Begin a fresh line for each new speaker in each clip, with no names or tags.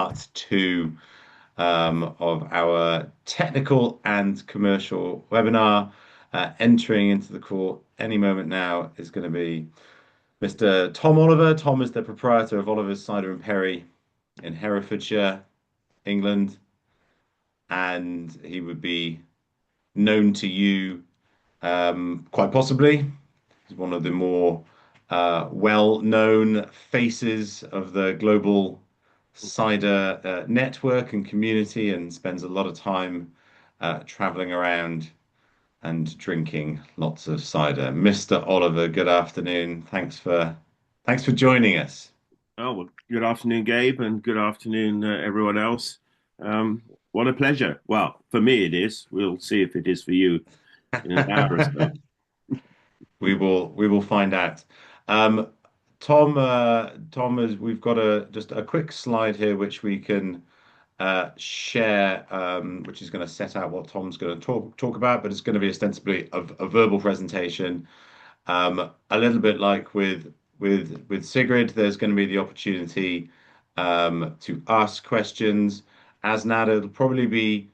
part two of our technical and commercial webinar. Entering into the call any moment now is going to be Mr. Tom Oliver. Tom is the proprietor of Oliver's Cider and Perry in Herefordshire, England, and he would be known to you quite possibly. He's one of the more well-known faces of the global cider network and community, and spends a lot of time traveling around and drinking lots of cider. Mr. Oliver, good afternoon. Thanks for joining us.
Oh, well, good afternoon, Gabe, and good afternoon, everyone else. What a pleasure. Well, for me, it is. We'll see if it is for you in an hour or so.
We will find out. Tom, we've got just a quick slide here which we can share, which is going to set out what Tom's going to talk about, but it's going to be ostensibly a verbal presentation. A little bit like with Sigrid, there's going to be the opportunity to ask questions. As Nada, it'll probably be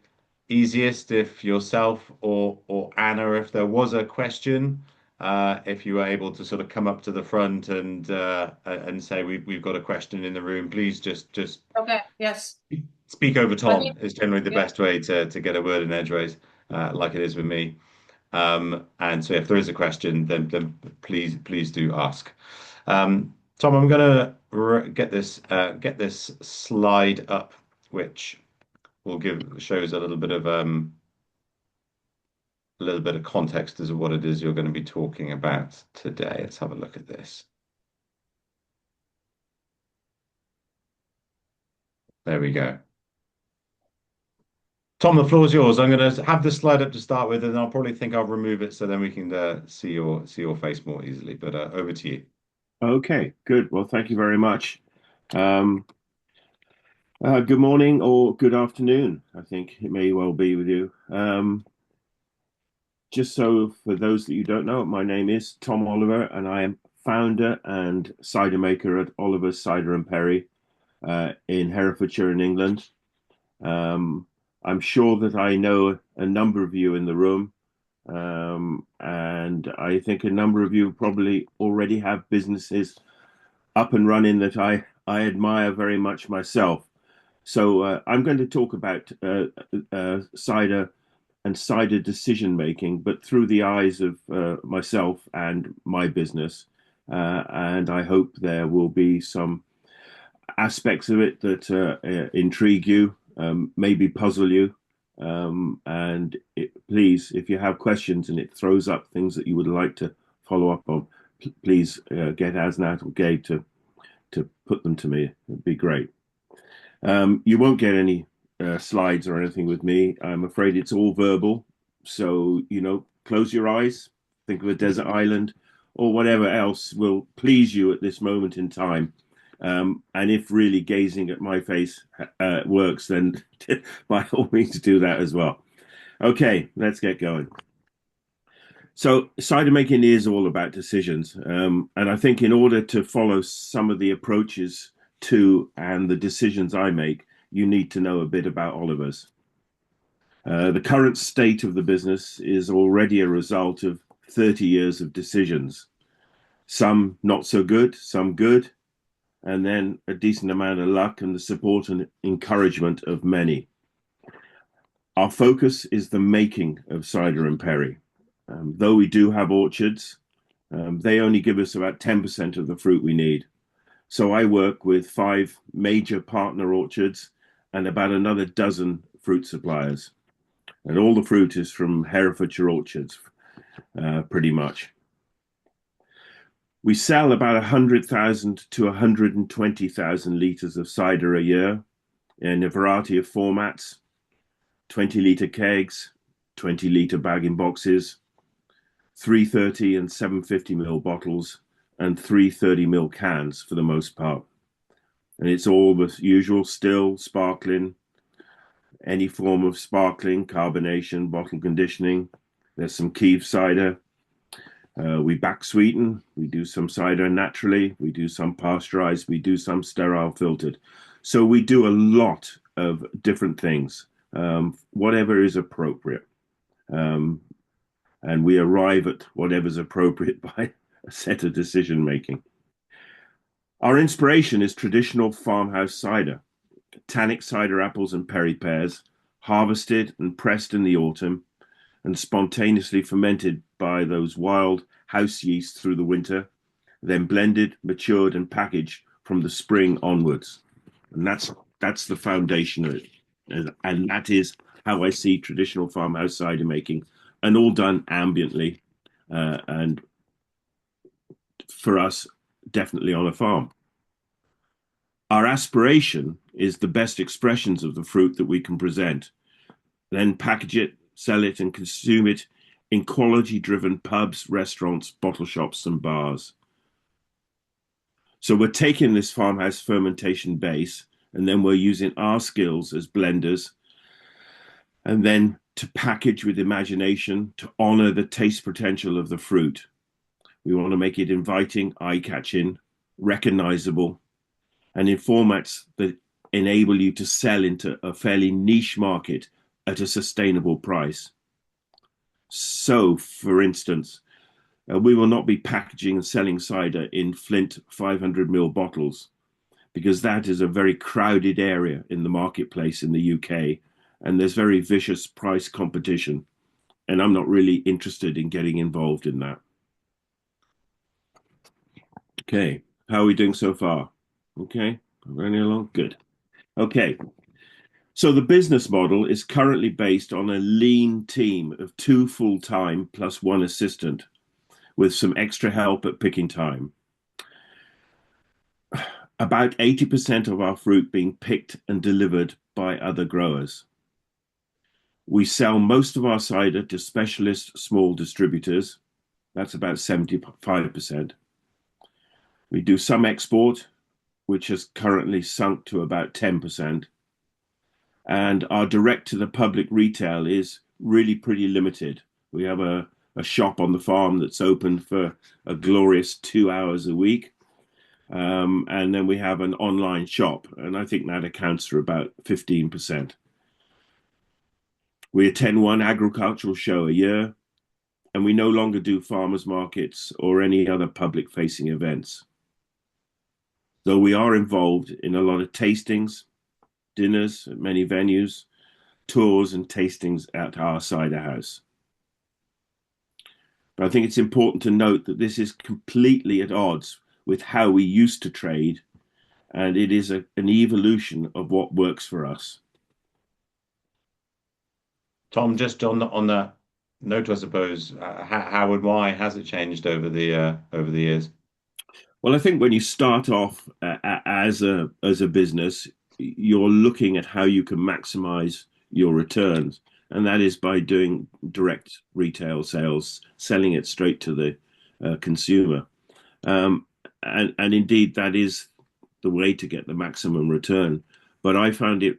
easiest if yourself or Anna, if there was a question, if you were able to sort of come up to the front and say we've got a question in the room, please just
Okay, yes.
speak over Tom
Okay.
is generally the best way to get a word in edgeways, like it is with me. And so if there is a question, then please do ask. Tom, I'm gonna get this slide up, which will shows a little bit of context as to what it is you're going to be talking about today. Let's have a look at this. There we go. Tom, the floor is yours. I'm going to have this slide up to start with, and I'll probably think I'll remove it so then we can see your face more easily. But over to you.
Okay, good. Well, thank you very much. Good morning or good afternoon, I think it may well be with you. Just so for those that you don't know, my name is Tom Oliver, and I am founder and cider maker at Oliver's Cider and Perry in Herefordshire in England. I'm sure that I know a number of you in the room, and I think a number of you probably already have businesses up and running that I admire very much myself. So I'm going to talk about cider and cider decision making, but through the eyes of myself and my business. And I hope there will be some aspects of it that intrigue you, maybe puzzle you. Please, if you have questions and it throws up things that you would like to follow up on, please get Asnat or Gabe to put them to me. It'd be great. You won't get any slides or anything with me. I'm afraid it's all verbal. So, close your eyes, think of a desert island or whatever else will please you at this moment in time. And if really gazing at my face works, then by all means do that as well. Okay, let's get going. So cider making is all about decisions. And I think in order to follow some of the approaches to and the decisions I make, you need to know a bit about Oliver's. The current state of the business is already a result of 30 years of decisions. Some not so good, some good, and then a decent amount of luck and the support and encouragement of many. Our focus is the making of cider and perry. Though we do have orchards, they only give us about 10% of the fruit we need. So I work with 5 major partner orchards and about another dozen fruit suppliers. And all the fruit is from Herefordshire orchards, pretty much. We sell about 100,000 to 120,000 litres of cider a year in a variety of formats, 20-litre kegs, 20-litre bag-in boxes, 330 and 750ml bottles, and 330ml cans for the most part. And it's all the usual: still, sparkling, any form of sparkling, carbonation, bottle conditioning. There's some Kiev cider. We back sweeten. We do some cider naturally. We do some pasteurized. We do some sterile filtered. So we do a lot of different things, whatever is appropriate. Um, and we arrive at whatever's appropriate by a set of decision making. Our inspiration is traditional farmhouse cider, tannic cider apples and perry pears, harvested and pressed in the autumn and spontaneously fermented by those wild house yeasts through the winter, then blended, matured, and packaged from the spring onwards. And that's the foundation of it. And that is how I see traditional farmhouse cider making, and all done ambiently, and for us, definitely on a farm. Our aspiration is the best expressions of the fruit that we can present, then package it, sell it, and consume it in quality-driven pubs, restaurants, bottle shops, and bars. So we're taking this farmhouse fermentation base, and then we're using our skills as blenders, and then to package with imagination to honor the taste potential of the fruit. We want to make it inviting, eye-catching, recognizable, and in formats that enable you to sell into a fairly niche market at a sustainable price. So, for instance, we will not be packaging and selling cider in Flint 500ml bottles, because that is a very crowded area in the marketplace in the UK, and there's very vicious price competition. And I'm not really interested in getting involved in that. Okay, how are we doing so far? Okay, running along? Good. Okay, so the business model is currently based on a lean team of 2 full-time plus 1 assistant, with some extra help at picking time. About 80% of our fruit being picked and delivered by other growers. We sell most of our cider to specialist small distributors. That's about 75%. We do some export, which has currently sunk to about 10%. And our direct to the public retail is really pretty limited. We have a shop on the farm that's open for a glorious 2 hours a week. And then we have an online shop, and I think that accounts for about 15%. We attend one agricultural show a year, and we no longer do farmers markets or any other public facing events. Though we are involved in a lot of tastings, dinners at many venues, tours and tastings at our cider house. But I think it's important to note that this is completely at odds with how we used to trade, and it is an evolution of what works for us.
Tom, just on that note, I suppose, how and why has it changed over the years?
Well, I think when you start off as a business, you're looking at how you can maximize your returns, and that is by doing direct retail sales, selling it straight to the consumer. And indeed, that is the way to get the maximum return. But I found it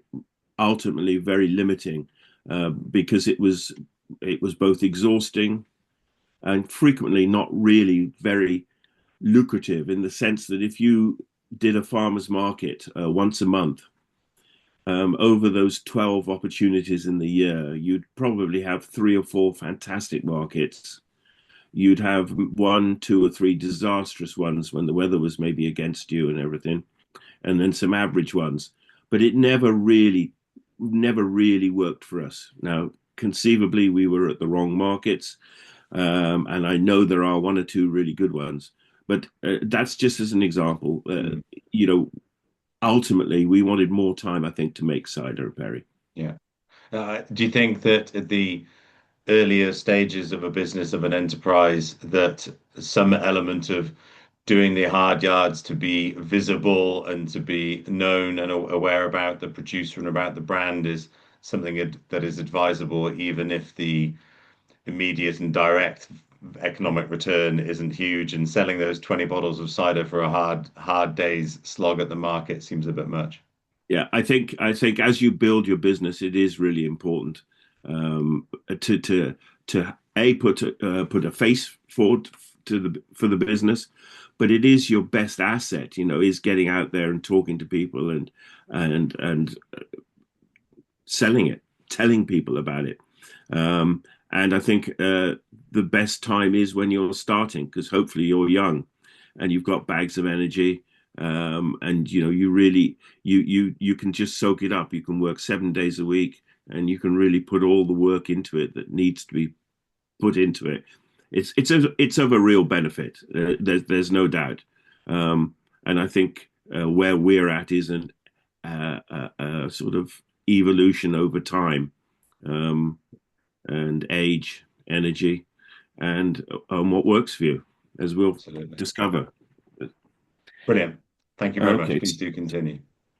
ultimately very limiting, because it was both exhausting and frequently not really very lucrative, in the sense that if you did a farmer's market once a month, over those 12 opportunities in the year, you'd probably have 3 or 4 fantastic markets. You'd have 1, 2, or 3 disastrous ones when the weather was maybe against you and everything, and then some average ones. But it never really worked for us. Now, conceivably, we were at the wrong markets, and I know there are 1 or 2 really good ones. But that's just as an example. Ultimately, we wanted more time, I think, to make cider and perry.
Yeah. Do you think that at the earlier stages of a business, of an enterprise, that some element of doing the hard yards to be visible and to be known and aware about the producer and about the brand is something that is advisable, even if the immediate and direct economic return isn't huge, and selling those 20 bottles of cider for a hard day's slog at the market seems a bit much?
Yeah, I think as you build your business, it is really important, to put a face forward for the business, but it is your best asset. Is getting out there and talking to people and selling it, telling people about it. And I think the best time is when you're starting, because hopefully you're young and you've got bags of energy. And you really you can just soak it up. You can work 7 days a week, and you can really put all the work into it that needs to be put into it. It's of a real benefit. There's no doubt. And I think where we're at is a sort of evolution over time, and age, energy, and what works for you, as we'll
Absolutely.
discover.
Brilliant. Thank you very much.
Okay,
Please do continue.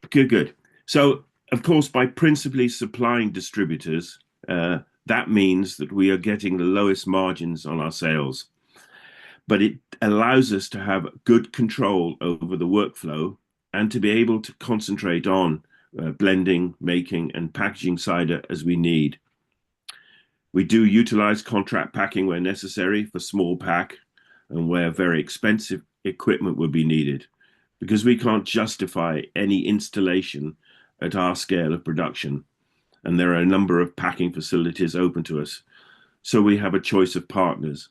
good. So, of course, by principally supplying distributors, that means that we are getting the lowest margins on our sales. But it allows us to have good control over the workflow and to be able to concentrate on blending, making, and packaging cider as we need. We do utilize contract packing where necessary for small pack and where very expensive equipment would be needed, because we can't justify any installation at our scale of production. And there are a number of packing facilities open to us. So we have a choice of partners.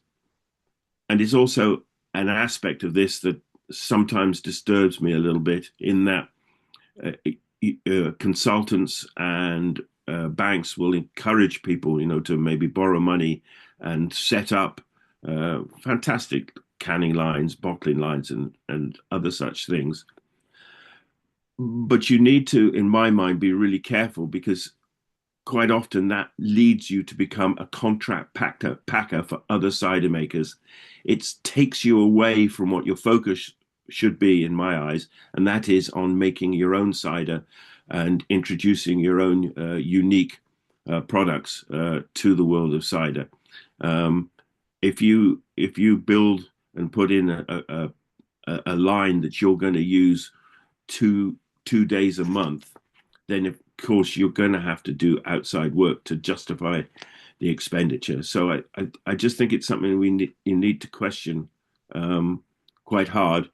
And it's also an aspect of this that sometimes disturbs me a little bit, in that consultants and banks will encourage people, to maybe borrow money and set up fantastic canning lines, bottling lines, and other such things. But you need to, in my mind, be really careful, because quite often that leads you to become a contract packer for other cider makers. It takes you away from what your focus should be, in my eyes, and that is on making your own cider and introducing your own unique products to the world of cider. If you build and put in a line that you're going to use two days a month, then of course you're going to have to do outside work to justify the expenditure. So I just think it's something you need to question quite hard.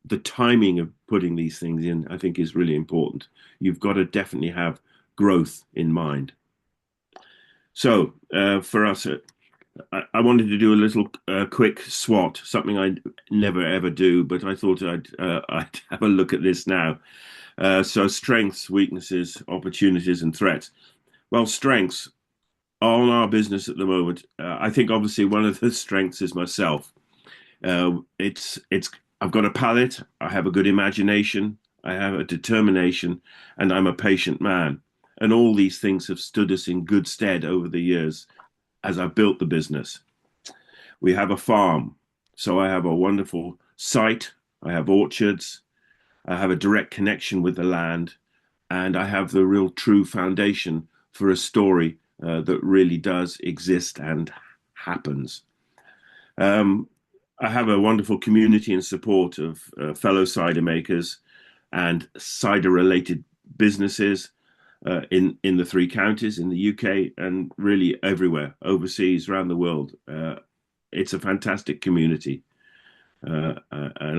The timing of putting these things in, I think, is really important. You've got to definitely have growth in mind. So for us, I wanted to do a little quick SWOT, something I never ever do, but I thought I'd have a look at this now. So strengths, weaknesses, opportunities, and threats. Well, strengths on our business at the moment. I think obviously one of the strengths is myself. I've got a palate. I have a good imagination. I have a determination, and I'm a patient man. And all these things have stood us in good stead over the years as I built the business. We have a farm, so I have a wonderful site. I have orchards. I have a direct connection with the land, and I have the real true foundation for a story that really does exist and happens. I have a wonderful community and support of fellow cider makers and cider-related businesses in the three counties, in the UK, and really everywhere, overseas, around the world. It's a fantastic community, and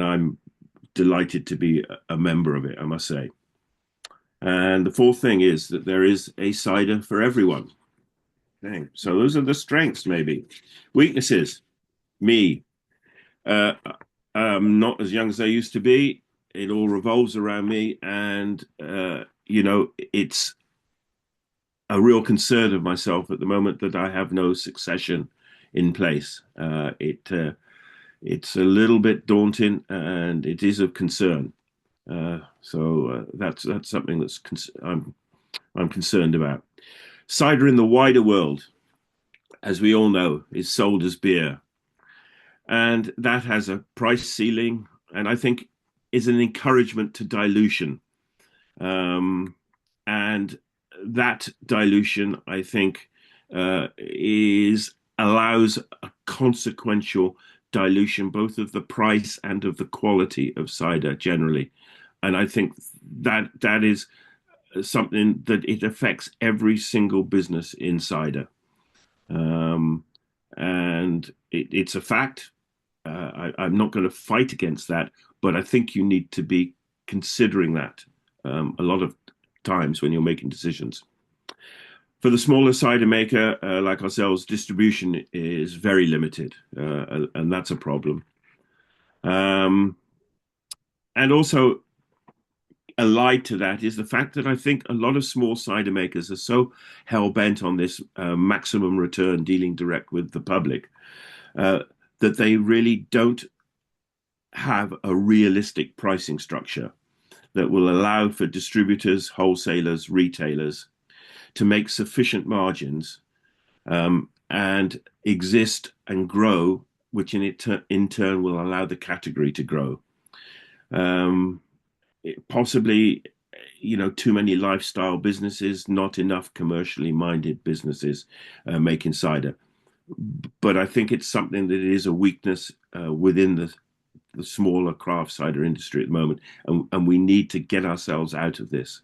I'm delighted to be a member of it, I must say. And the fourth thing is that there is a cider for everyone. Okay. So those are the strengths, maybe. Weaknesses, me. I'm not as young as I used to be. It all revolves around me, and it's a real concern of myself at the moment that I have no succession in place. It's a little bit daunting, and it is of concern. So that's something I'm concerned about. Cider in the wider world, as we all know, is sold as beer, and that has a price ceiling, and I think is an encouragement to dilution. And that dilution, I think, allows a consequential dilution both of the price and of the quality of cider generally. And I think that is something that it affects every single business in cider. And it's a fact. I'm not going to fight against that, but I think you need to be considering that a lot of times when you're making decisions. For the smaller cider maker like ourselves, distribution is very limited, and that's a problem. Um, and also, allied to that is the fact that I think a lot of small cider makers are so hell bent on this maximum return, dealing direct with the public, uh, that they really don't have a realistic pricing structure that will allow for distributors, wholesalers, retailers to make sufficient margins and exist and grow, which in turn will allow the category to grow. Um, Possibly, too many lifestyle businesses, not enough commercially minded businesses making cider. But I think it's something that is a weakness within the smaller craft cider industry at the moment, and we need to get ourselves out of this.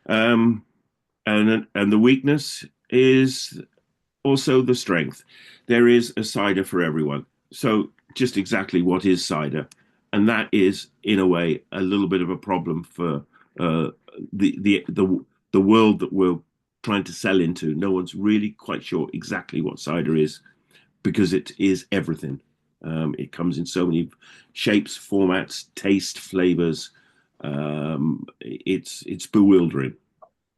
Um, and the weakness is also the strength. There is a cider for everyone. So just exactly what is cider? And that is, in a way, a little bit of a problem for uh, the world that we're trying to sell into. No one's really quite sure exactly what cider is because it is everything. It comes in so many shapes, formats, taste, flavors. It's bewildering.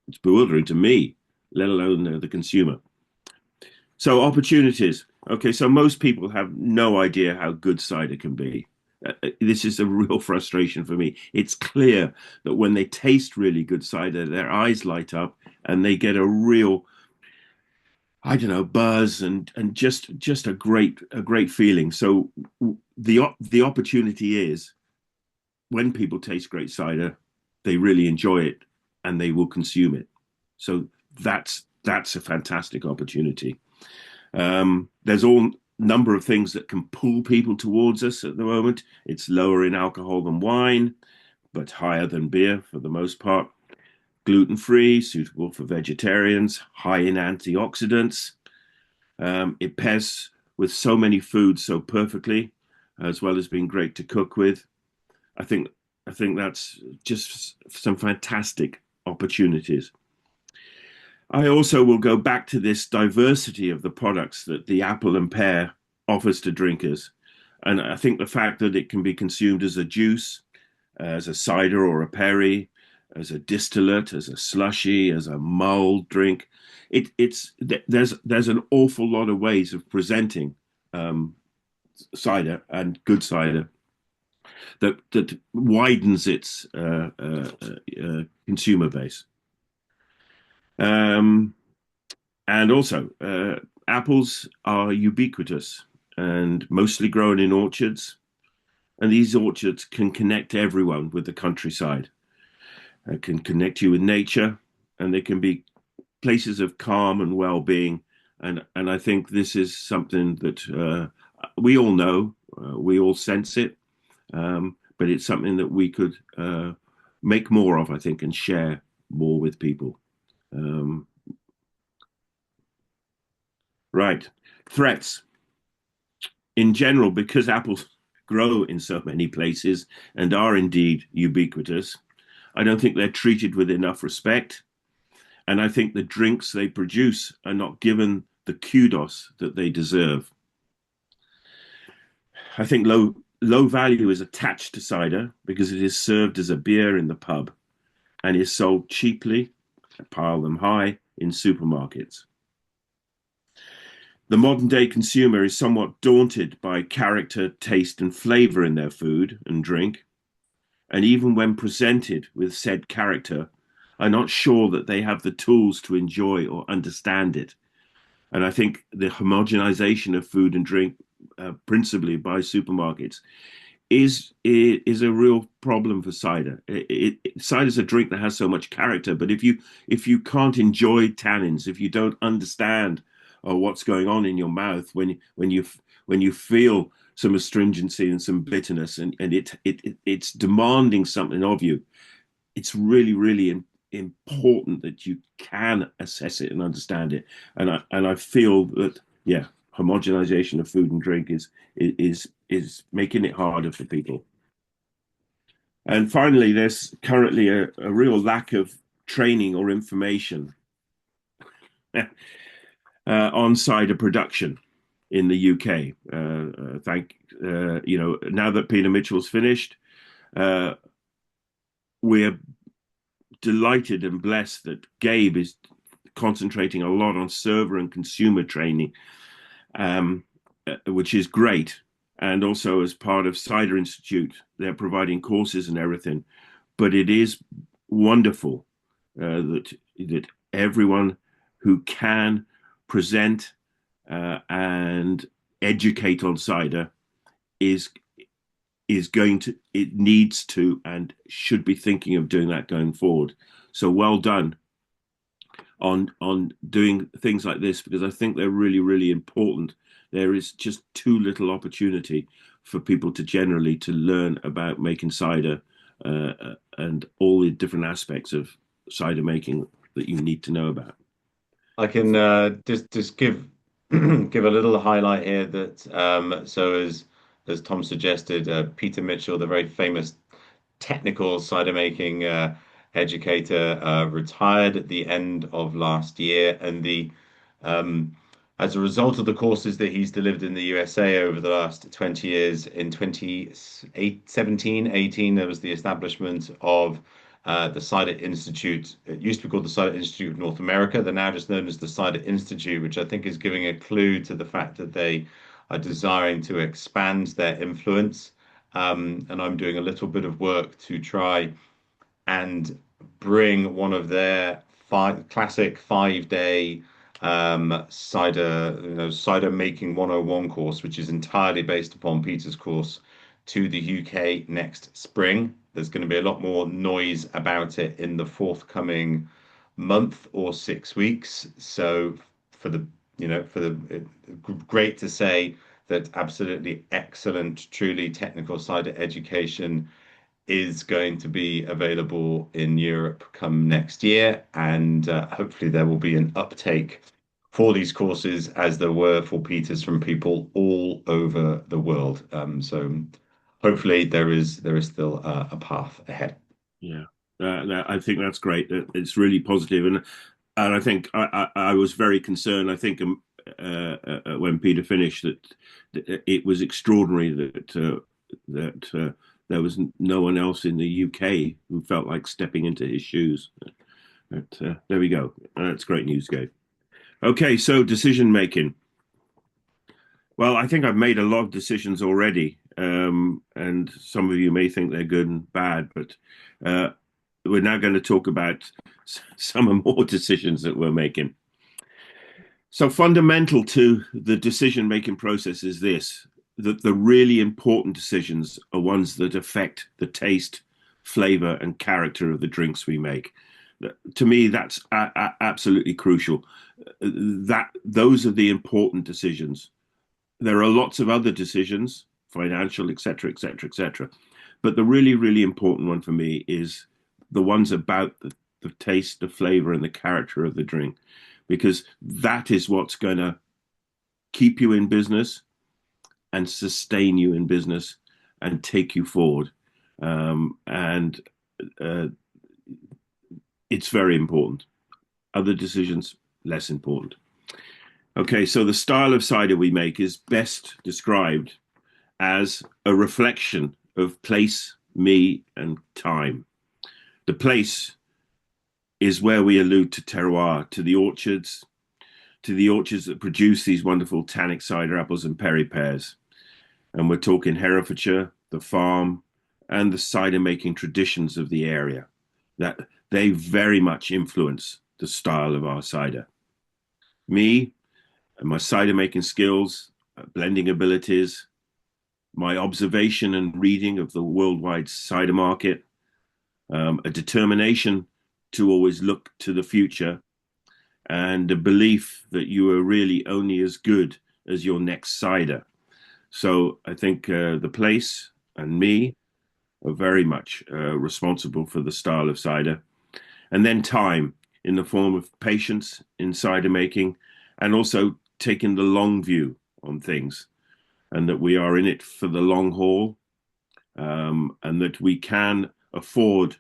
It's bewildering to me, let alone the consumer. So opportunities. Okay, so most people have no idea how good cider can be. This is a real frustration for me. It's clear that when they taste really good cider, their eyes light up and they get a real, I don't know, buzz and just a great feeling. So the opportunity is when people taste great cider, they really enjoy it and they will consume it. So that's a fantastic opportunity. There's all number of things that can pull people towards us at the moment. It's lower in alcohol than wine, but higher than beer for the most part. Gluten-free, suitable for vegetarians, high in antioxidants. It pairs with so many foods so perfectly, as well as being great to cook with. I think I think that's just some fantastic opportunities. I also will go back to this diversity of the products that the apple and pear offers to drinkers. And I think the fact that it can be consumed as a juice, as a cider or a perry, as a distillate, as a slushy, as a mulled drink, there's an awful lot of ways of presenting um, cider and good cider that widens its consumer base. Um, And also, apples are ubiquitous and mostly grown in orchards. And these orchards can connect everyone with the countryside, can connect you with nature, and they can be places of calm and well-being. And I think this is something that we all know, we all sense it, but it's something that we could make more of, I think, and share more with people. Um, right. Threats. In general, because apples grow in so many places and are indeed ubiquitous, I don't think they're treated with enough respect. And I think the drinks they produce are not given the kudos that they deserve. I think low value is attached to cider because it is served as a beer in the pub and is sold cheaply, pile them high, in supermarkets. The modern day consumer is somewhat daunted by character, taste, and flavor in their food and drink. And even when presented with said character, are not sure that they have the tools to enjoy or understand it. And I think the homogenization of food and drink, principally by supermarkets, is a real problem for cider. Cider is a drink that has so much character, but if you can't enjoy tannins, if you don't understand what's going on in your mouth when you feel some astringency and some bitterness, and it's demanding something of you, it's really important that you can assess it and understand it. And I feel that, yeah. homogenization of food and drink is making it harder for people. And finally, there's currently a real lack of training or information on cider production in the UK. Now that Peter Mitchell's finished, we're delighted and blessed that Gabe is concentrating a lot on server and consumer training, which is great. And also as part of Cider Institute, they're providing courses and everything. But it is wonderful that everyone who can present and educate on cider is going to, it needs to and should be thinking of doing that going forward. So well done on doing things like this, because I think they're really, really important. There is just too little opportunity for people to generally to learn about making cider and all the different aspects of cider making that you need to know about.
I can just give give a little highlight here that so as Tom suggested, Peter Mitchell, the very famous technical cider making educator, retired at the end of last year, and the as a result of the courses that he's delivered in the USA over the last 20 years, in 2017, 18, there was the establishment of the Cider Institute. It used to be called the Cider Institute of North America. They're now just known as the Cider Institute, which I think is giving a clue to the fact that they are desiring to expand their influence. And I'm doing a little bit of work to try and bring one of their classic 5-day cider making 101 course, which is entirely based upon Peter's course, to the UK next spring. There's going to be a lot more noise about it in the forthcoming month or 6 weeks. So great to say that absolutely excellent, truly technical cider education is going to be available in Europe come next year, and hopefully there will be an uptake for these courses as there were for Peters from people all over the world. So hopefully there is still a path ahead.
Yeah, I think that's great. It's really positive, and I think I was very concerned. I think when Peter finished that it was extraordinary that there was no one else in the UK who felt like stepping into his shoes. But there we go. That's great news, Gabe. Okay, so decision making. Well, I think I've made a lot of decisions already, and some of you may think they're good and bad, but we're now going to talk about some more decisions that we're making. So fundamental to the decision-making process is this, that the really important decisions are ones that affect the taste, flavor, and character of the drinks we make. To me, that's absolutely crucial. Those are the important decisions. There are lots of other decisions, financial, etc., etc., etc. But the really, really important one for me is the ones about the taste, the flavor, and the character of the drink, because that is what's going to keep you in business and sustain you in business and take you forward. It's very important. Other decisions, less important. Okay, so the style of cider we make is best described as a reflection of place, me, and time. The place is where we allude to terroir, to the orchards that produce these wonderful tannic cider apples and perry pears. And we're talking Herefordshire, the farm, and the cider making traditions of the area. That they very much influence the style of our cider. Me and my cider making skills, blending abilities, my observation and reading of the worldwide cider market, a determination to always look to the future, and a belief that you are really only as good as your next cider. So I think the place and me are very much responsible for the style of cider. And then time in the form of patience in cider making, and also taking the long view on things, and that we are in it for the long haul, and that we can afford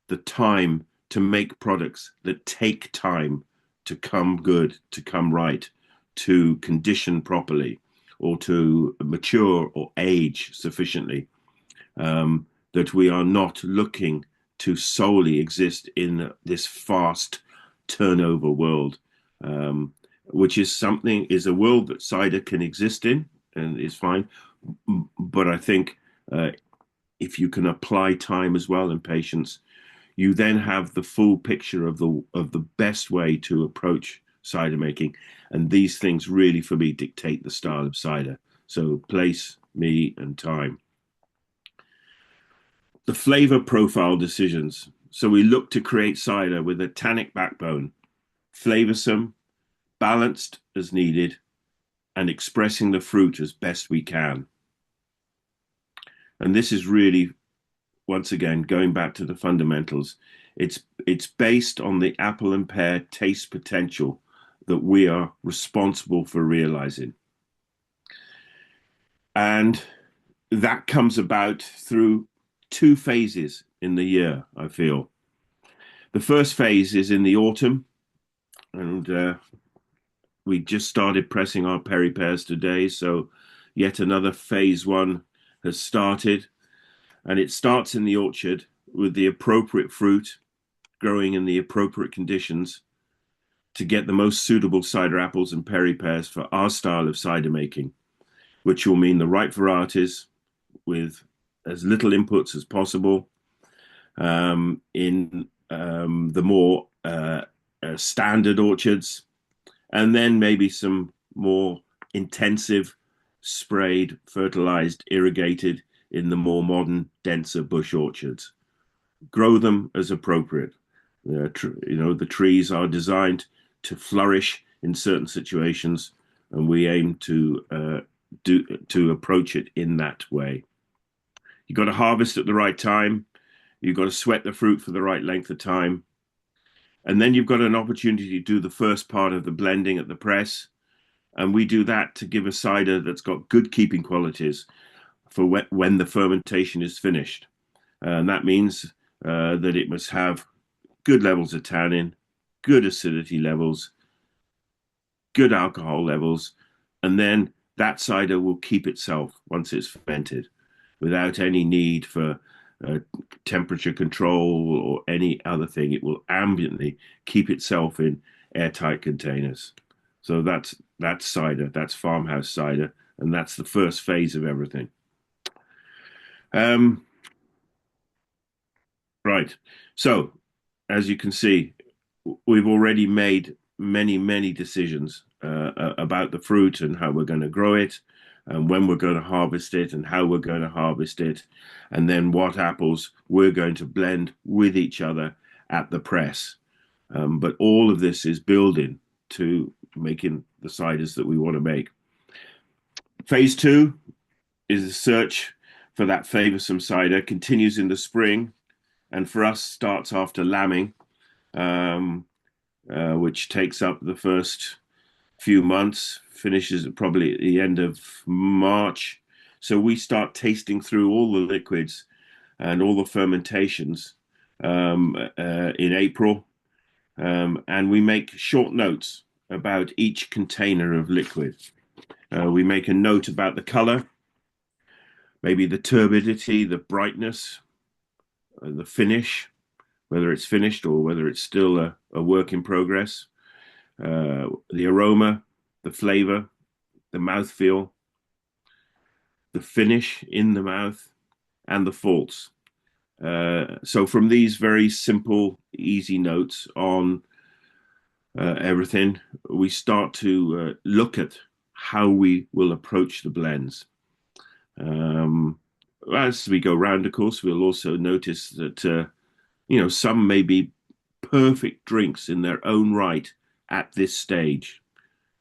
the time to make products that take time to come good, to come right, to condition properly, or to mature or age sufficiently. That we are not looking to solely exist in this fast turnover world, which is a world that cider can exist in and is fine. But I think if you can apply time as well and patience, you then have the full picture of the best way to approach cider making. And these things really, for me, dictate the style of cider. So place, me, and time. The flavor profile decisions. So we look to create cider with a tannic backbone, flavorsome, balanced as needed, and expressing the fruit as best we can. And this is really, once again, going back to the fundamentals. It's based on the apple and pear taste potential that we are responsible for realizing. And that comes about through two phases in the year, I feel. The first phase is in the autumn, and we just started pressing our peri pears today, so yet another phase one has started, and it starts in the orchard with the appropriate fruit growing in the appropriate conditions to get the most suitable cider apples and peri pears for our style of cider making, which will mean the right varieties with as little inputs as possible, in the more standard orchards, and then maybe some more intensive, sprayed, fertilized, irrigated in the more modern, denser bush orchards. Grow them as appropriate. The trees are designed to flourish in certain situations, and we aim to approach it in that way. You've got to harvest at the right time. You've got to sweat the fruit for the right length of time. And then you've got an opportunity to do the first part of the blending at the press. And we do that to give a cider that's got good keeping qualities for when the fermentation is finished. And that means that it must have good levels of tannin, good acidity levels, good alcohol levels, and then that cider will keep itself once it's fermented without any need for temperature control or any other thing. It will ambiently keep itself in airtight containers. So that's cider, that's farmhouse cider, and that's the first phase of everything. Right. So, as you can see, we've already made many decisions about the fruit and how we're going to grow it, and when we're going to harvest it, and how we're going to harvest it, and then what apples we're going to blend with each other at the press. But all of this is building to making the ciders that we want to make. Phase two is the search for that favoursome cider, continues in the spring, and for us starts after lambing, which takes up the first few months, finishes probably at the end of March. So we start tasting through all the liquids and all the fermentations in April, and we make short notes about each container of liquid. We make a note about the color, maybe the turbidity, the brightness, the finish, whether it's finished or whether it's still a work in progress, the aroma, the flavor, the mouthfeel, the finish in the mouth, and the faults. So from these very simple, easy notes on everything, we start to look at how we will approach the blends. As we go round, of course, we'll also notice that some may be perfect drinks in their own right at this stage.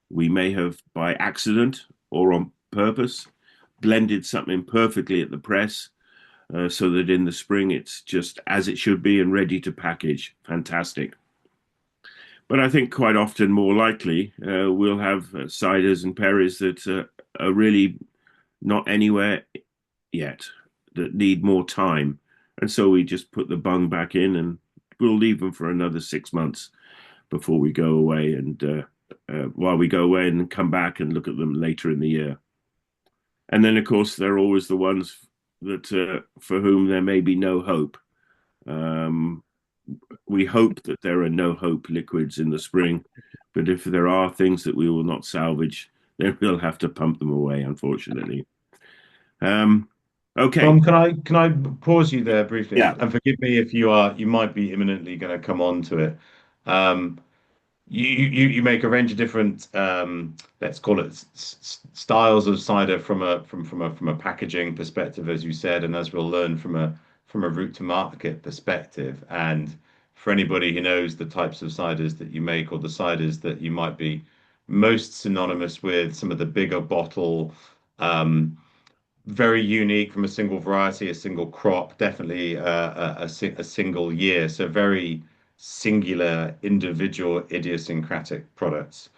We may have, by accident or on purpose, blended something perfectly at the press, so that in the spring it's just as it should be and ready to package. Fantastic. But I think quite often, more likely, we'll have ciders and perries that are really not anywhere yet, that need more time. And so we just put the bung back in, and we'll leave them for another 6 months before we go away, and while we go away and come back and look at them later in the year. And then, of course, there are always the ones that for whom there may be no hope. Um, we hope that there are no hope liquids in the spring, but if there are things that we will not salvage, then we'll have to pump them away, unfortunately. Um, okay,
Tom, can I pause you there briefly
yeah.
and forgive me if you might be imminently going to come on to it. Um, you make a range of different let's call it styles of cider from a packaging perspective, as you said, and as we'll learn from a route to market perspective. And for anybody who knows the types of ciders that you make, or the ciders that you might be most synonymous with, some of the bigger bottle, um, very unique from a single variety, a single crop, definitely a single year. So very singular, individual, idiosyncratic products.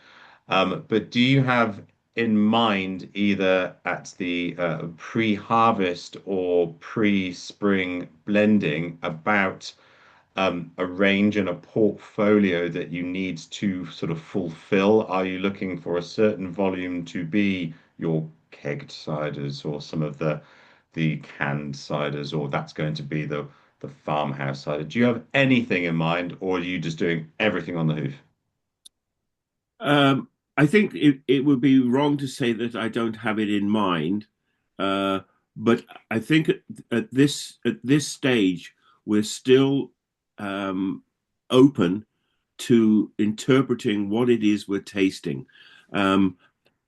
But do you have in mind, either at the pre-harvest or pre-spring blending, about a range and a portfolio that you need to sort of fulfill? Are you looking for a certain volume to be your kegged ciders, or some of the canned ciders, or that's going to be the farmhouse cider? Do you have anything in mind, or are you just doing everything on the hoof?
Um, I think it would be wrong to say that I don't have it in mind, uh, but I think at this stage we're still um, open to interpreting what it is we're tasting. Um,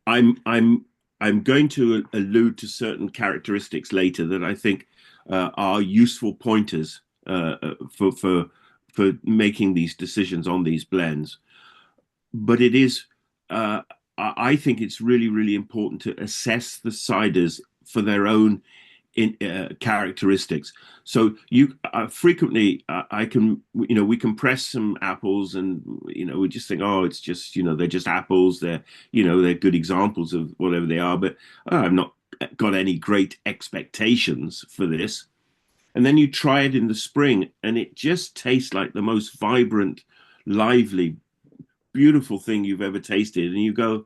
I'm I'm I'm going to allude to certain characteristics later that I think are useful pointers for making these decisions on these blends. But it is, I think it's really, really important to assess the ciders for their own characteristics. So you frequently, I can, we can press some apples, and we just think, oh, it's just, they're just apples. They're good examples of whatever they are. But I've not got any great expectations for this. And then you try it in the spring, and it just tastes like the most vibrant, lively, beautiful thing you've ever tasted, and you go,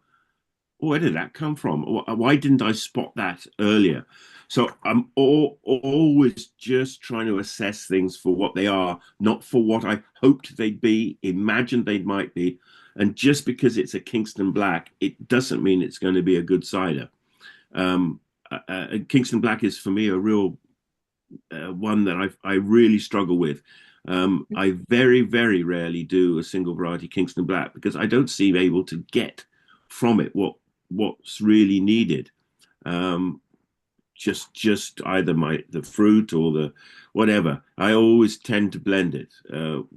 oh, where did that come from? Why didn't I spot that earlier? So I'm always just trying to assess things for what they are, not for what I hoped they'd be, imagined they might be. And just because it's a Kingston Black, it doesn't mean it's going to be a good cider. Um, Kingston Black is for me a real one that I really struggle with. I very, very rarely do a single variety Kingston Black because I don't seem able to get from it what's really needed. Um, just either the fruit or the whatever. I always tend to blend it.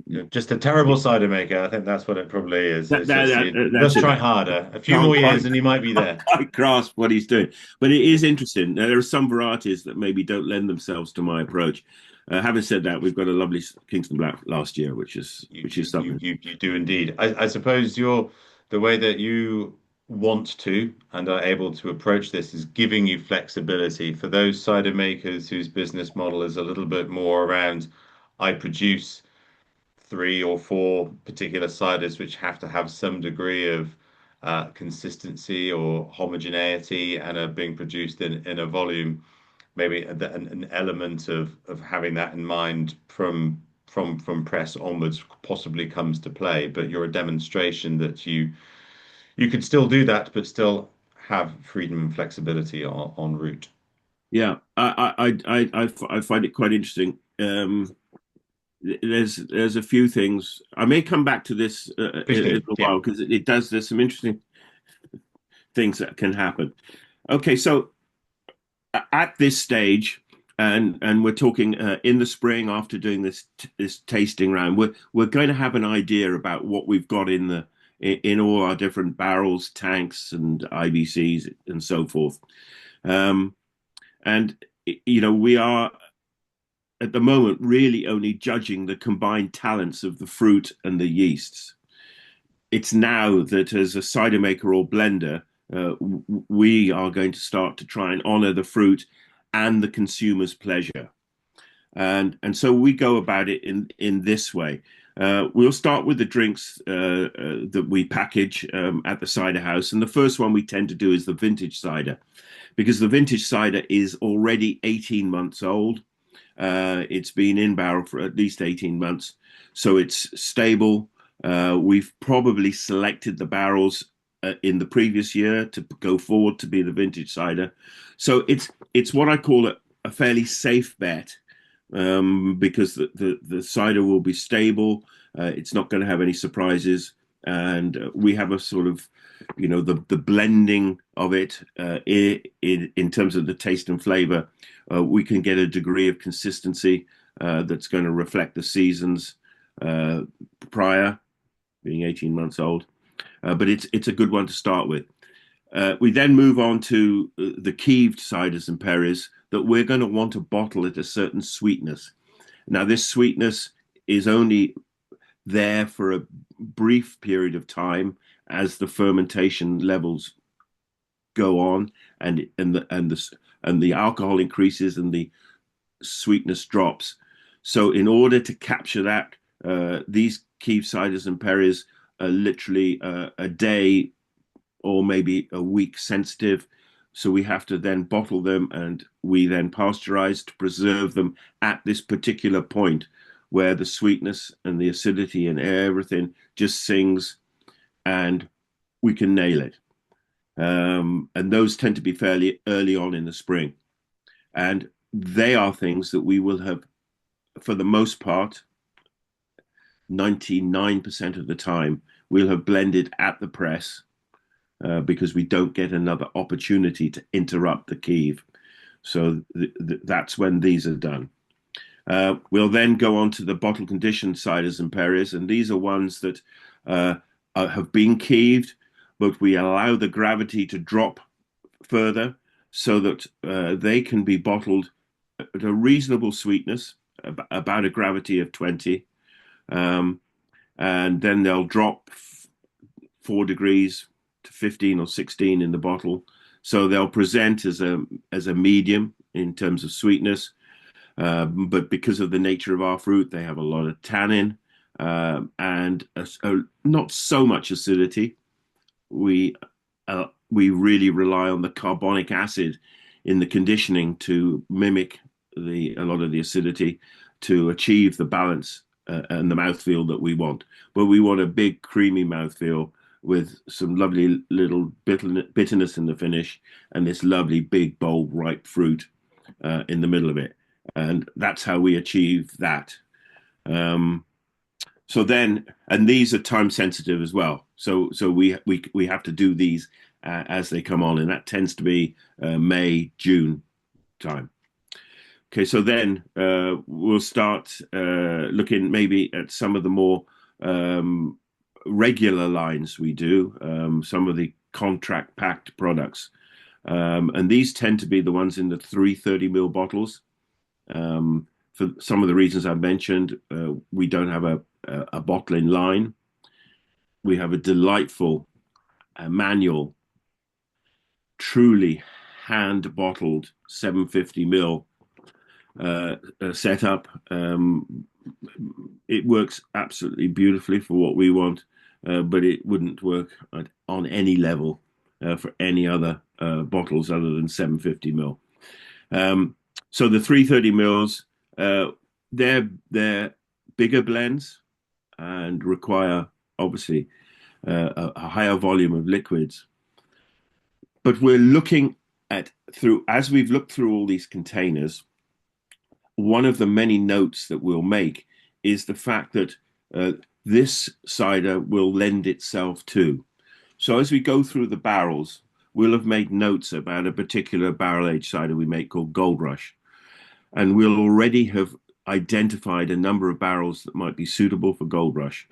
You're just a terrible cider maker. I think that's what it probably is.
that,
It's
that,
just
that,
you
that's
just
it.
try harder. A few
Can't
more
quite
years and you might be there.
quite grasp what he's doing. But it is interesting. There are some varieties that maybe don't lend themselves to my approach. Having said that, we've got a lovely Kingston Black last year, which is
You
which is
you you
something.
you do indeed. I suppose the way that you want to and are able to approach this is giving you flexibility for those cider makers whose business model is a little bit more around, I produce three or four particular ciders which have to have some degree of consistency or homogeneity and are being produced in a volume. Maybe an element of having that in mind from press onwards possibly comes to play. But you're a demonstration that you could still do that, but still have freedom and flexibility on route.
Yeah, I find it quite interesting. There's a few things. I may come back to this
Please
in
do.
a
Yeah.
while because it does. There's some interesting things that can happen. Okay, so at this stage, and we're talking in the spring after doing this tasting round, we're going to have an idea about what we've got in all our different barrels, tanks, and IBCs and so forth. Um, and we are at the moment really only judging the combined talents of the fruit and the yeasts. It's now that as a cider maker or blender, we are going to start to try and honor the fruit and the consumer's pleasure. And so we go about it in this way. We'll start with the drinks that we package at the cider house. And the first one we tend to do is the vintage cider, because the vintage cider is already 18 months old. It's been in barrel for at least 18 months. So it's stable. We've probably selected the barrels in the previous year to go forward to be the vintage cider. So it's what I call a fairly safe bet, because the cider will be stable. It's not going to have any surprises. And we have a sort of, the blending of it in terms of the taste and flavor. We can get a degree of consistency that's going to reflect the seasons prior, being 18 months old. But it's a good one to start with. We then move on to the keeved ciders and perries that we're going to want to bottle at a certain sweetness. Now, this sweetness is only there for a brief period of time as the fermentation levels go on, and the alcohol increases and the sweetness drops. So, in order to capture that, these keeved ciders and perries are literally a day or maybe a week sensitive. So we have to then bottle them, and we then pasteurize to preserve them at this particular point where the sweetness and the acidity and everything just sings, and we can nail it. And those tend to be fairly early on in the spring. And they are things that we will have, for the most part, 99% of the time, we'll have blended at the press, because we don't get another opportunity to interrupt the keeve. So that's when these are done. We'll then go on to the bottle conditioned ciders and perries, and these are ones that have been keeved, but we allow the gravity to drop further so that they can be bottled at a reasonable sweetness, about a gravity of 20. And then they'll drop 4 degrees to 15 or 16 in the bottle. So they'll present as a medium in terms of sweetness. But because of the nature of our fruit, they have a lot of tannin, and not so much acidity. We really rely on the carbonic acid in the conditioning to mimic a lot of the acidity to achieve the balance and the mouthfeel that we want. But we want a big, creamy mouthfeel with some lovely little bitterness in the finish, and this lovely, big, bold, ripe fruit in the middle of it. And that's how we achieve that. So then, and these are time sensitive as well. So we have to do these as they come on, and that tends to be May, June time. Okay, so then we'll start looking maybe at some of the more regular lines we do, some of the contract packed products. And these tend to be the ones in the 330 ml bottles. For some of the reasons I mentioned, we don't have a bottling line. We have a delightful manual, truly hand bottled 750 ml setup. It works absolutely beautifully for what we want, but it wouldn't work on any level for any other bottles other than 750 ml. So the 330 mils, they're bigger blends and require obviously a higher volume of liquids. But we're looking as we've looked through all these containers, one of the many notes that we'll make is the fact that this cider will lend itself to. So as we go through the barrels, we'll have made notes about a particular barrel-aged cider we make called Gold Rush. And we'll already have identified a number of barrels that might be suitable for Gold Rush.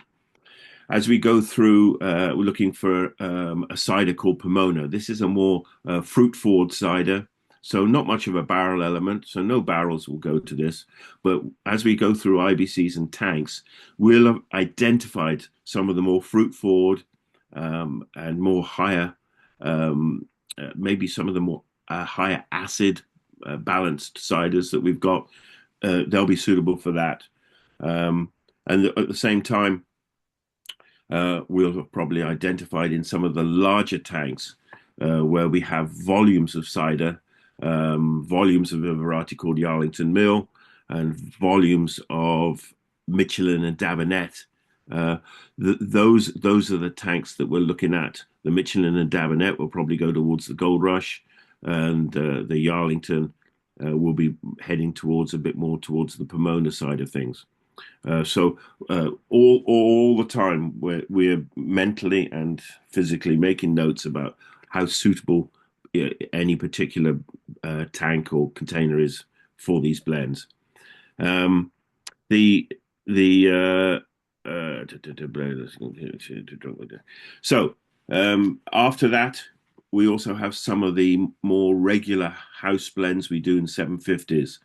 As we go through, we're looking for a cider called Pomona. This is a more fruit-forward cider, so not much of a barrel element, so no barrels will go to this. But as we go through IBCs and tanks, we'll have identified some of the more fruit-forward and more higher maybe some of the more higher acid balanced ciders that we've got, they'll be suitable for that. And at the same time, we'll have probably identified in some of the larger tanks where we have volumes of cider, volumes of a variety called Yarlington Mill, and volumes of Michelin and Davenet. Those are the tanks that we're looking at. The Michelin and Davenet will probably go towards the Gold Rush, and the Yarlington will be heading towards a bit more towards the Pomona side of things. So all the time we're mentally and physically making notes about how suitable any particular tank or container is for these blends. The the so after that, we also have some of the more regular house blends we do in 750s.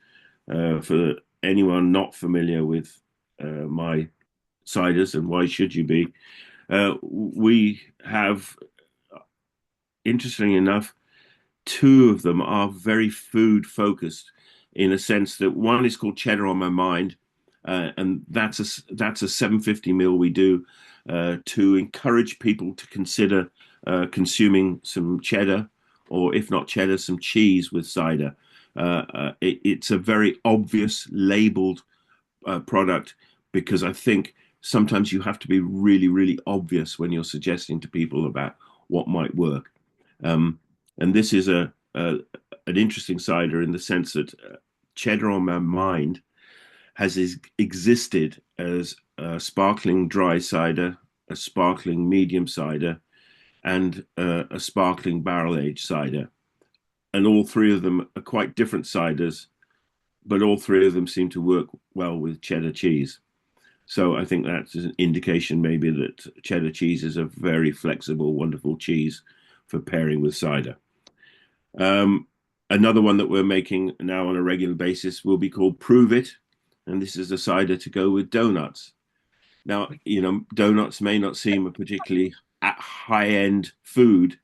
For anyone not familiar with my ciders, and why should you be? We have, interestingly enough, two of them are very food focused in a sense that one is called Cheddar on My Mind, and that's a 750 ml we do to encourage people to consider consuming some cheddar, or if not cheddar, some cheese with cider. It's a very obvious labeled product, because I think sometimes you have to be really, really obvious when you're suggesting to people about what might work. And this is an interesting cider in the sense that Cheddar on My Mind has existed as a sparkling dry cider, a sparkling medium cider, and a sparkling barrel aged cider. And all three of them are quite different ciders, but all three of them seem to work well with cheddar cheese. So I think that's an indication maybe that cheddar cheese is a very flexible, wonderful cheese for pairing with cider. Another one that we're making now on a regular basis will be called Prove It, and this is a cider to go with donuts. Now, donuts may not seem a particularly high-end food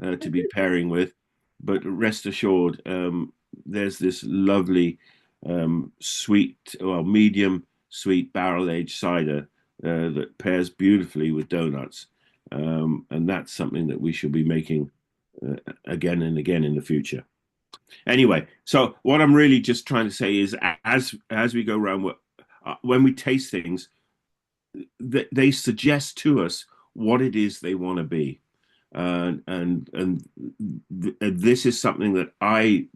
to be pairing with, but rest assured, there's this lovely sweet, well, medium sweet barrel-aged cider that pairs beautifully with donuts, and that's something that we should be making again and again in the future. Anyway, so what I'm really just trying to say is, as we go around, when we taste things, they suggest to us what it is they want to be, and this is something that I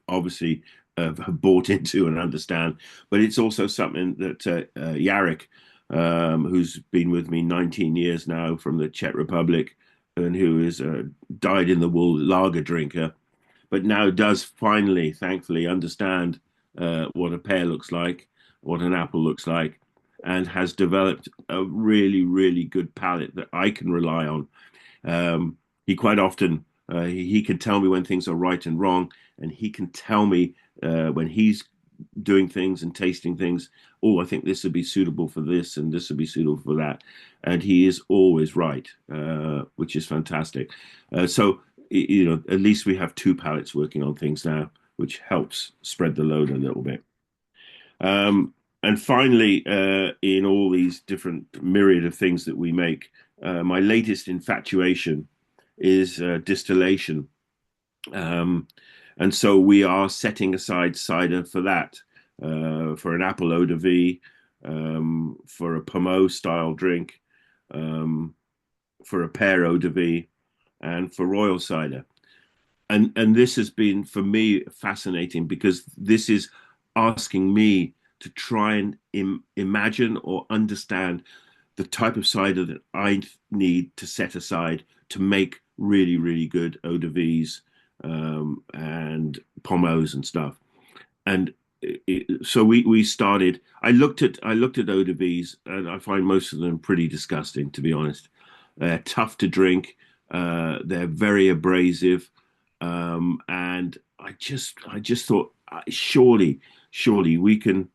obviously have bought into and understand, but it's also something that Jarek, who's been with me 19 years now from the Czech Republic, and who is a dyed-in-the-wool lager drinker, but now does finally, thankfully, understand what a pear looks like, what an apple looks like, and has developed a really, really good palate that I can rely on. He quite often he can tell me when things are right and wrong, and he can tell me when he's doing things and tasting things, oh, I think this would be suitable for this and this would be suitable for that. And he is always right, which is fantastic. So, at least we have two palettes working on things now, which helps spread the load a little bit. And finally, in all these different myriad of things that we make, my latest infatuation is distillation. And so we are setting aside cider for that, for an apple eau de vie, for a pommeau style drink, for a pear eau de vie, and for royal cider. And this has been for me fascinating, because this is asking me to try and imagine or understand the type of cider that I need to set aside to make really, really good eau de vies and pommeaus and stuff. And so we started. I looked at eau de vies, and I find most of them pretty disgusting, to be honest. They're tough to drink. They're very abrasive, and I just thought, surely we can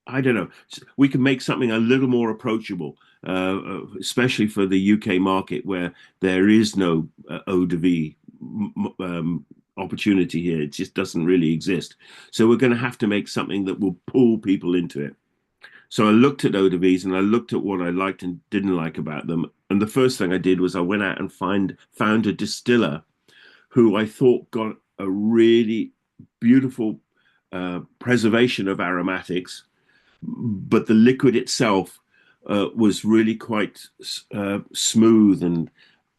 I don't know. We can make something a little more approachable, especially for the UK market where there is no eau de vie opportunity here. It just doesn't really exist. So we're going to have to make something that will pull people into it. So I looked at eau de vies and I looked at what I liked and didn't like about them. And the first thing I did was I went out and found a distiller who I thought got a really beautiful preservation of aromatics, but the liquid itself was really quite smooth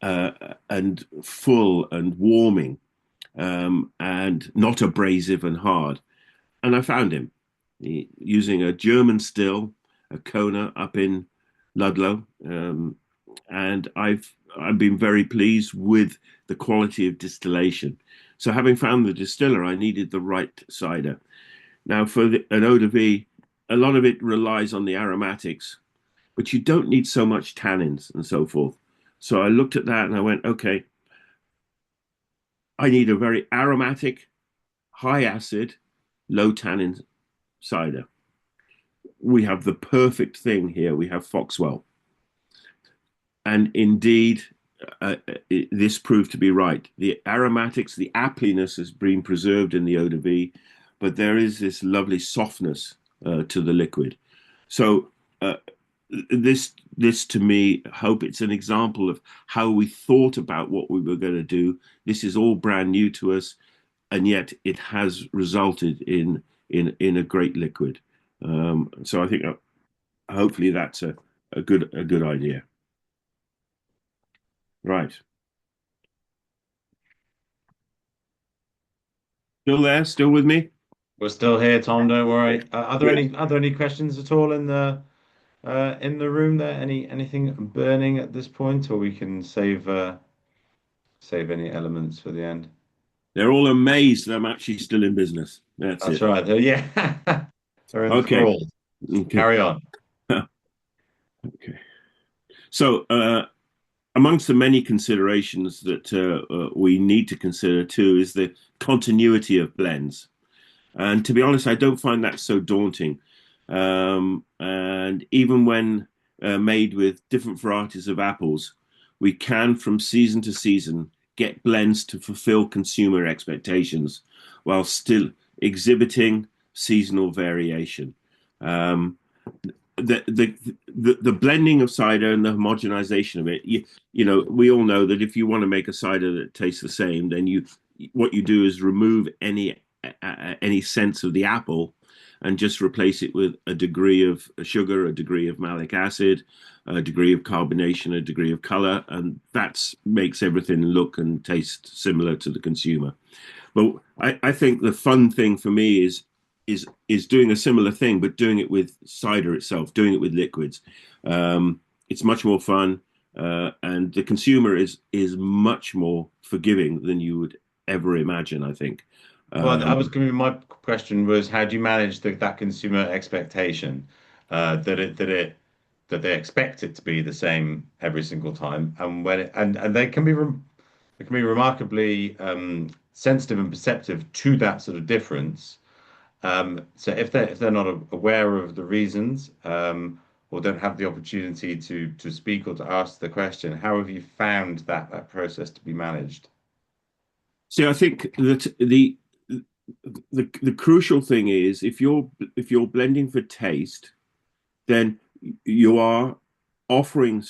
and full and warming, and not abrasive and hard. And I found him using a German still, a Kona up in Ludlow, and I've been very pleased with the quality of distillation. So having found the distiller, I needed the right cider. Now for an eau de vie, a lot of it relies on the aromatics, but you don't need so much tannins and so forth. So I looked at that and I went, okay, I need a very aromatic, high acid, low tannin cider. We have the perfect thing here. We have Foxwell. And indeed, this proved to be right. The aromatics, the appliness has been preserved in the eau de vie, but there is this lovely softness to the liquid. So this to me, I hope it's an example of how we thought about what we were going to do. This is all brand new to us, and yet it has resulted in a great liquid. So I think hopefully that's a good idea. Right. Still there? Still with me?
We're still here, Tom. Don't worry.
Good.
Are there any questions at all in the room there? Anything burning at this point, or we can save any elements for the end?
They're all amazed that I'm actually still in business. That's
That's
it.
right. Yeah, they're
Okay.
enthralled.
Okay.
Carry on.
Okay. So, amongst the many considerations that we need to consider too is the continuity of blends. And to be honest, I don't find that so daunting. And even when made with different varieties of apples, we can, from season to season, get blends to fulfill consumer expectations while still exhibiting seasonal variation. Um, the blending of cider and the homogenization of it, you know, we all know that if you want to make a cider that tastes the same, then what you do is remove any sense of the apple and just replace it with a degree of sugar, a degree of malic acid, a degree of carbonation, a degree of color, and that makes everything look and taste similar to the consumer. But I think the fun thing for me is doing a similar thing, but doing it with cider itself, doing it with liquids. It's much more fun, and the consumer is much more forgiving than you would ever imagine, I think.
Well, I
Um,
was going to, my question was, how do you manage that consumer expectation, that they expect it to be the same every single time, and and they can be remarkably sensitive and perceptive to that sort of difference. So if they're not aware of the reasons, or don't have the opportunity to speak or to ask the question, how have you found that process to be managed?
See, I think that the crucial thing is if you're blending for taste, then you are offering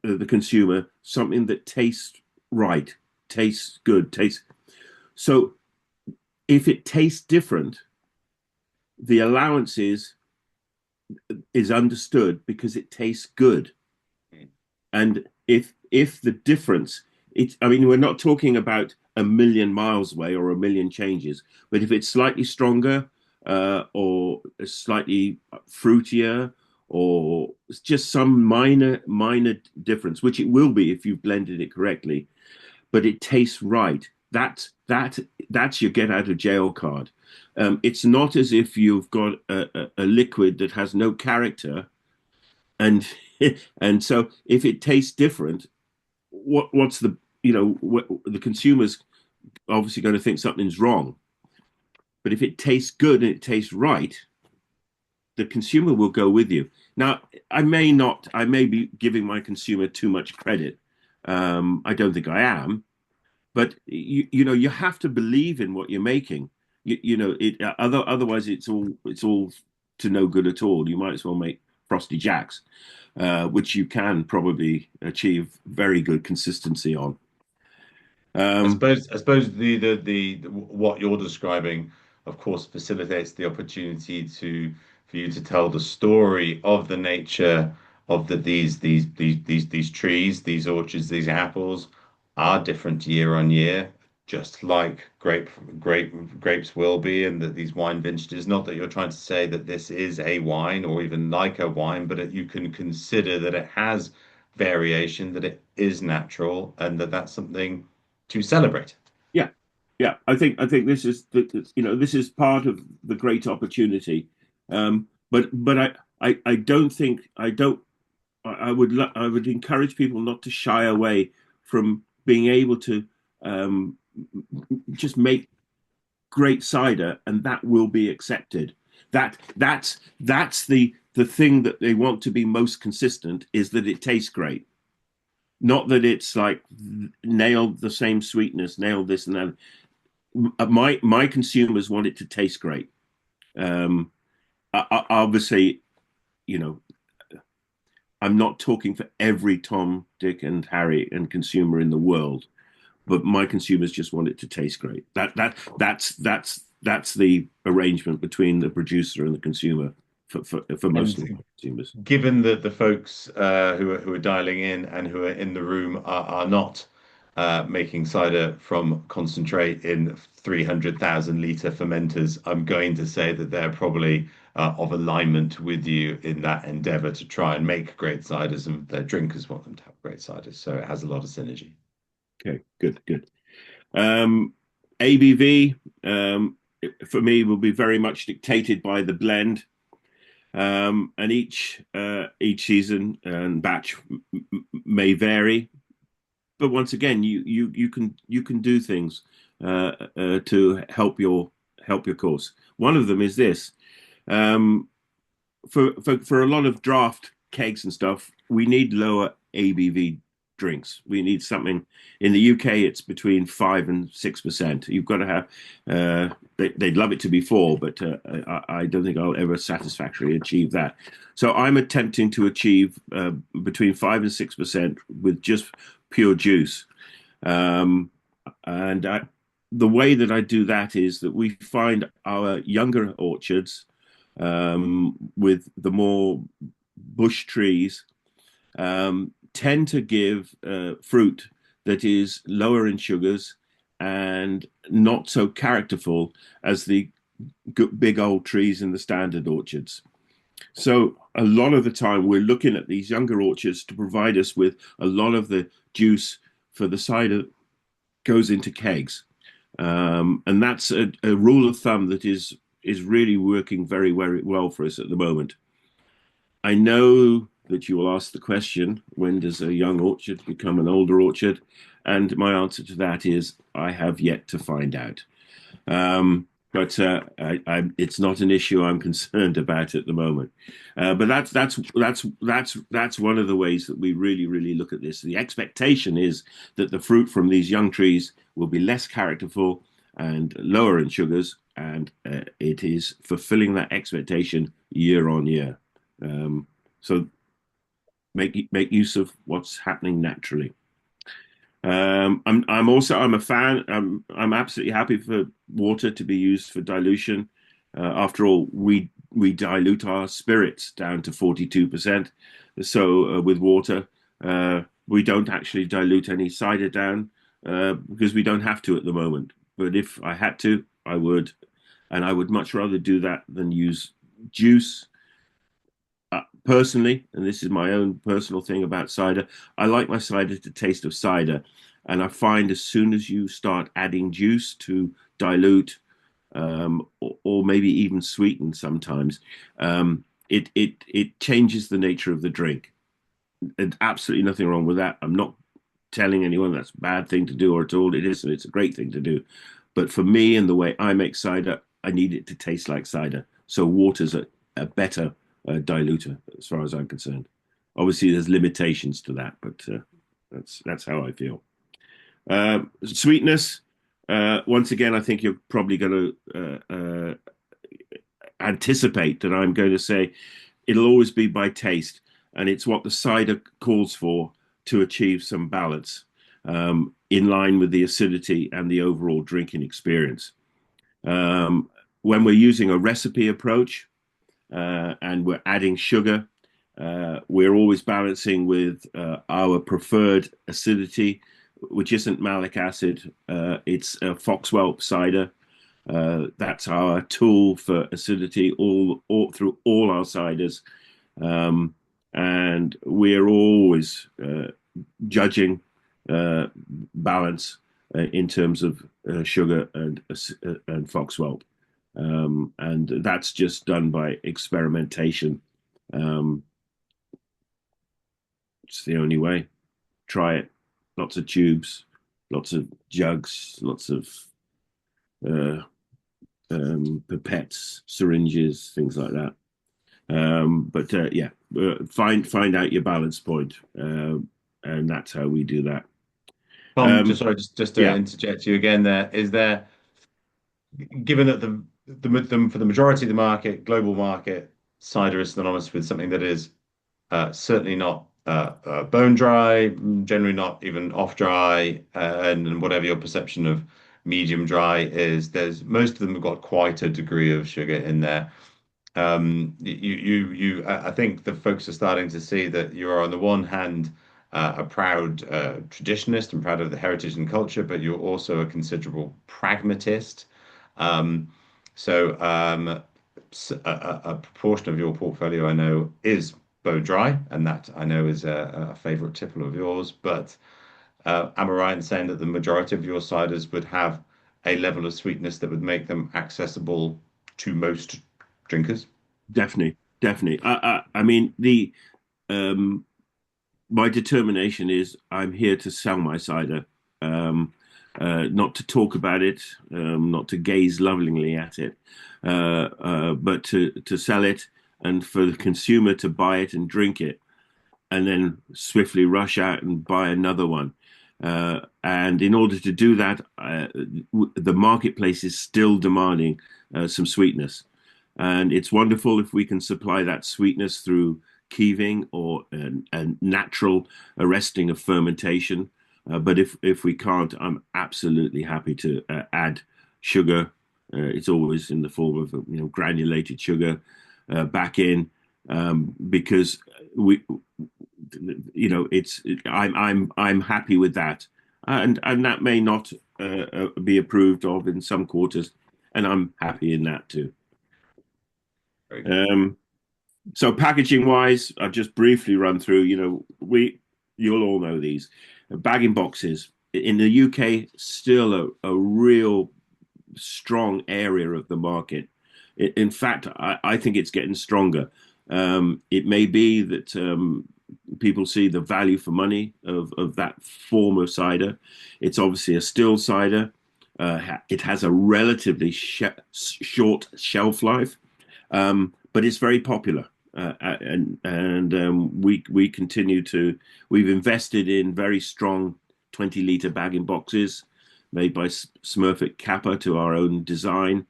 the consumer something that tastes right, tastes good, tastes. So if it tastes different, the allowance is understood because it tastes good. And if the difference, I mean, we're not talking about a million miles away or a million changes, but if it's slightly stronger, or slightly fruitier, or just some minor difference, which it will be if you've blended it correctly, but it tastes right. That's your get out of jail card. It's not as if you've got a liquid that has no character, and and so if it tastes different, what's the consumer's obviously going to think something's wrong. But if it tastes good and it tastes right, the consumer will go with you. Now, I may be giving my consumer too much credit. I don't think I am, but you know, you have to believe in what you're making. You know, otherwise it's all to no good at all. You might as well make Frosty Jacks, which you can probably achieve very good consistency on. Um,
I suppose the what you're describing, of course, facilitates the opportunity to for you to tell the story of the nature of these trees, these orchards, these apples are different year on year, just like grapes will be, and that these wine vintages. Not that you're trying to say that this is a wine or even like a wine, but you can consider that it has variation, that it is natural, and that that's something to celebrate.
yeah, yeah. I think this is you know, this is part of the great opportunity. I don't think I don't I would encourage people not to shy away from being able to um, just make great cider, and that will be accepted. That's the thing that they want to be most consistent, is that it tastes great, not that it's like nailed the same sweetness, nailed this and that. My consumers want it to taste great. Um, Obviously, you know, I'm not talking for every Tom, Dick, and Harry and consumer in the world, but my consumers just want it to taste great. That's the arrangement between the producer and the consumer for most of my
And
consumers.
given that the folks who are dialing in and who are in the room are not making cider from concentrate in 300,000 litre fermenters, I'm going to say that they're probably of alignment with you in that endeavour to try and make great ciders, and their drinkers want them to have great ciders. So it has a lot of synergy.
Okay, good, good. Um, ABV for me will be very much dictated by the blend, and each season and batch may vary. But once again, you can do things to help your course. One of them is this: um, for a lot of draft kegs and stuff, we need lower ABV drinks. We need something. In the UK, it's between 5 and 6%. You've got to have. They'd love it to be 4, but I don't think I'll ever satisfactorily achieve that. So I'm attempting to achieve between 5 and 6% with just pure juice. Um, and the way that I do that is that we find our younger orchards with the more bush trees tend to give fruit that is lower in sugars and not so characterful as the big old trees in the standard orchards. So a lot of the time we're looking at these younger orchards to provide us with a lot of the juice for the cider goes into kegs. And that's a rule of thumb that is really working very, very well for us at the moment. I know that you will ask the question, when does a young orchard become an older orchard? And my answer to that is, I have yet to find out. But it's not an issue I'm concerned about at the moment. But that's one of the ways that we really, really look at this. The expectation is that the fruit from these young trees will be less characterful and lower in sugars, and it is fulfilling that expectation year on year. So make use of what's happening naturally. I'm a fan. I'm absolutely happy for water to be used for dilution. After all, we dilute our spirits down to 42%. So with water, we don't actually dilute any cider down because we don't have to at the moment. But if I had to, I would, and I would much rather do that than use juice. Personally, and this is my own personal thing about cider, I like my cider to taste of cider. And I find as soon as you start adding juice to dilute, or maybe even sweeten sometimes, it changes the nature of the drink. And absolutely nothing wrong with that. I'm not telling anyone that's a bad thing to do or at all. It isn't. It's a great thing to do. But for me and the way I make cider, I need it to taste like cider. So water's a better diluter, as far as I'm concerned. Obviously, there's limitations to that, but that's how I feel. Sweetness. Once again, I think you're probably going to anticipate that I'm going to say it'll always be by taste, and it's what the cider calls for to achieve some balance in line with the acidity and the overall drinking experience. When we're using a recipe approach and we're adding sugar, we're always balancing with our preferred acidity, which isn't malic acid. It's a Foxwell cider. That's our tool for acidity all through all our ciders. And we're always judging balance in terms of sugar and Foxwell. And that's just done by experimentation. It's the only way. Try it. Lots of tubes, lots of jugs, lots of pipettes, syringes, things like that. Find out your balance point, and that's how we do that.
Tom, just to
Yeah,
interject you again, given that for the majority of the market, global market, cider is synonymous with something that is certainly not bone dry, generally not even off dry, and whatever your perception of medium dry is, there's most of them have got quite a degree of sugar in there. I think the folks are starting to see that you are on the one hand a proud traditionalist and proud of the heritage and culture, but you're also a considerable pragmatist. Um, a proportion of your portfolio, I know, is bone dry, and that I know is a favorite tipple of yours. But am I right in saying that the majority of your ciders would have a level of sweetness that would make them accessible to most drinkers?
definitely, definitely. I mean, the my determination is I'm here to sell my cider, not to talk about it, not to gaze lovingly at it, but to sell it and for the consumer to buy it and drink it, and then swiftly rush out and buy another one. And in order to do that, the marketplace is still demanding some sweetness. And it's wonderful if we can supply that sweetness through keeving or a natural arresting of fermentation. But if we can't, I'm absolutely happy to add sugar. It's always in the form of granulated sugar back in because we I'm happy with that, and that may not be approved of in some quarters, and I'm happy in that too.
Very good.
So packaging wise, I've just briefly run through. You'll all know these bagging boxes in the UK, still a real strong area of the market. In fact, I think it's getting stronger. It may be that people see the value for money of that form of cider. It's obviously a still cider. It has a relatively short shelf life, but it's very popular. We continue to. We've invested in very strong 20-litre bagging boxes made by Smurfit Kappa to our own design.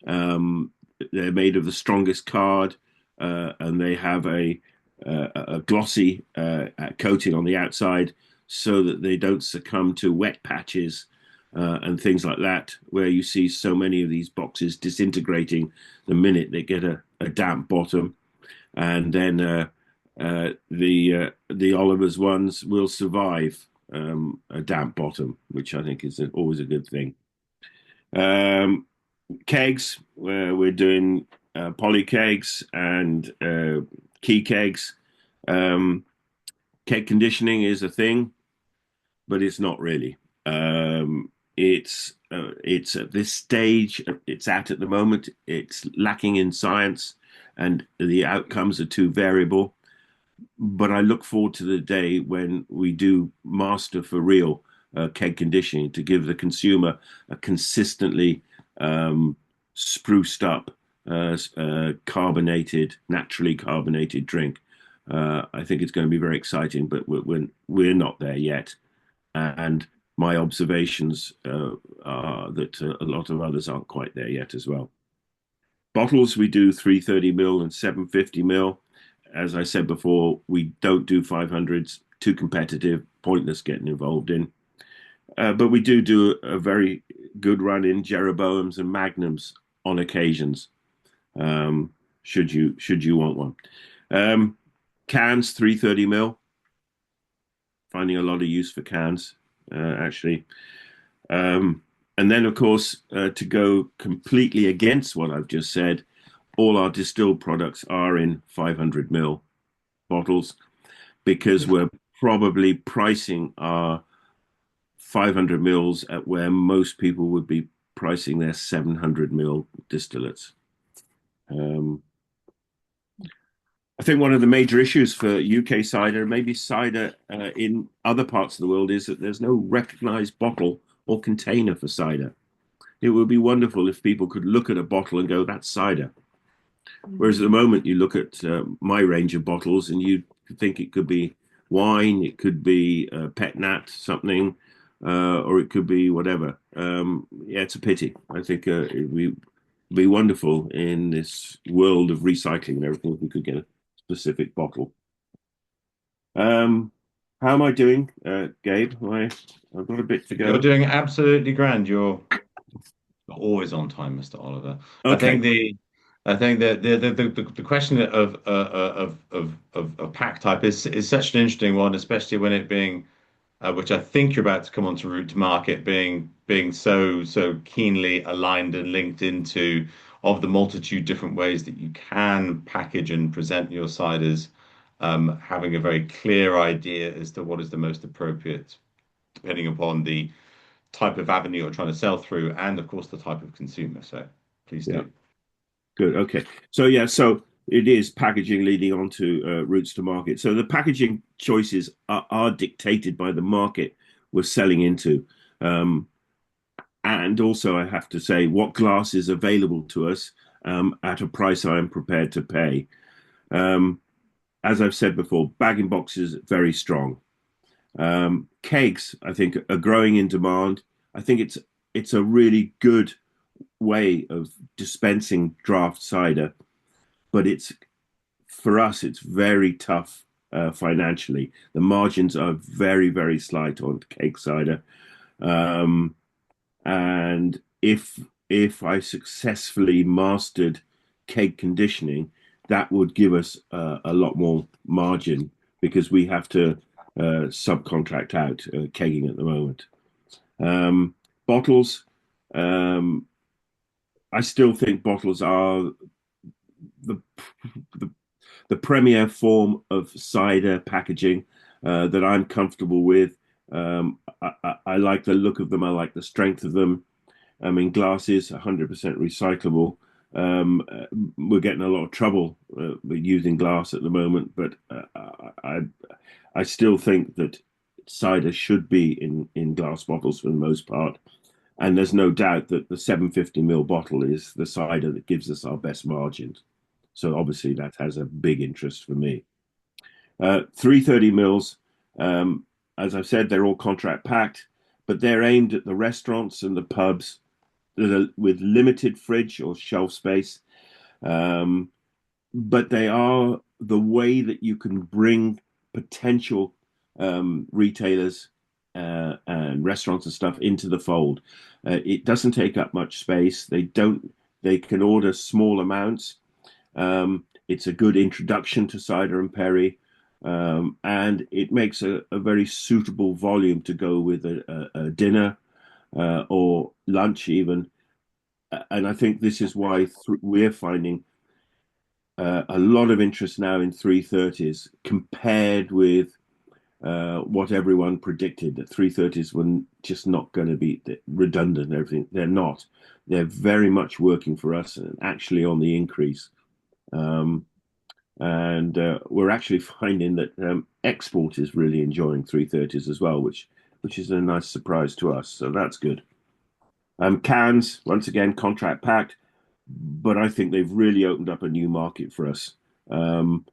They're made of the strongest card, and they have a glossy coating on the outside so that they don't succumb to wet patches and things like that, where you see so many of these boxes disintegrating the minute they get a damp bottom. And then the Oliver's ones will survive a damp bottom, which I think is always a good thing. Kegs, where we're doing poly kegs and key kegs. Keg conditioning is a thing, but it's not really. It's at this stage it's at the moment. It's lacking in science, and the outcomes are too variable. But I look forward to the day when we do master for real keg conditioning to give the consumer a consistently spruced up carbonated, naturally carbonated drink. I think it's going to be very exciting, but we're not there yet. And my observations are that a lot of others aren't quite there yet as well. Bottles, we do 330 ml and 750 ml. As I said before, we don't do 500s, too competitive, pointless getting involved in. But we do a very good run in Jeroboams and Magnums on occasions, should you want one. Cans, 330 ml. Finding a lot of use for cans, actually. And then, of course, to go completely against what I've just said, all our distilled products are in 500 ml bottles because we're probably pricing our 500 mils at where most people would be pricing their 700 ml distillates. I think one of the major issues for UK cider, maybe cider in other parts of the world, is that there's no recognized bottle or container for cider. It would be wonderful if people could look at a bottle and go, that's cider. Whereas at the moment, you look at my range of bottles and you think it could be wine, it could be pet nat something, or it could be whatever. Yeah, it's a pity. I think it would be wonderful in this world of recycling and everything if we could get a specific bottle. How am I doing, Gabe? I've got a bit to go.
You're doing absolutely grand. You're always on time, Mr. Oliver.
Okay.
I think that the question of pack type is such an interesting one, especially when it being which I think you're about to come on to route to market, being so keenly aligned and linked into of the multitude different ways that you can package and present your ciders, having a very clear idea as to what is the most appropriate, depending upon the type of avenue you're trying to sell through, and of course the type of consumer. So please
Yeah.
do.
Good. Okay. So yeah, so it is packaging leading on to routes to market. So the packaging choices are dictated by the market we're selling into. And also, I have to say, what glass is available to us at a price I'm prepared to pay. As I've said before, bag boxes very strong. Kegs, I think, are growing in demand. I think it's a really good way of dispensing draft cider, but it's for us it's very tough financially. The margins are very slight on keg cider, and if I successfully mastered keg conditioning, that would give us a lot more margin because we have to subcontract out kegging at the moment. Bottles. I still think bottles are the the, the premier form of cider packaging that I'm comfortable with. I like the look of them. I like the strength of them. I mean, glass is 100% recyclable. We're getting a lot of trouble with using glass at the moment, but I still think that cider should be in glass bottles for the most part. And there's no doubt that the 750 ml bottle is the cider that gives us our best margins. So obviously that has a big interest for me. 330 mils, as I've said, they're all contract packed, but they're aimed at the restaurants and the pubs that are with limited fridge or shelf space. But they are the way that you can bring potential retailers and restaurants and stuff into the fold. It doesn't take up much space. They can order small amounts. It's a good introduction to cider and perry, and it makes a very suitable volume to go with a dinner or lunch even. And I think this is why we're finding a lot of interest now in 330s compared with what everyone predicted, that 330s were just not going to be redundant and everything. They're not. They're very much working for us and actually on the increase. And we're actually finding that export is really enjoying 330s as well, which is a nice surprise to us. So that's good. Cans, once again, contract packed. but I think they've really opened up a new market for us. Um,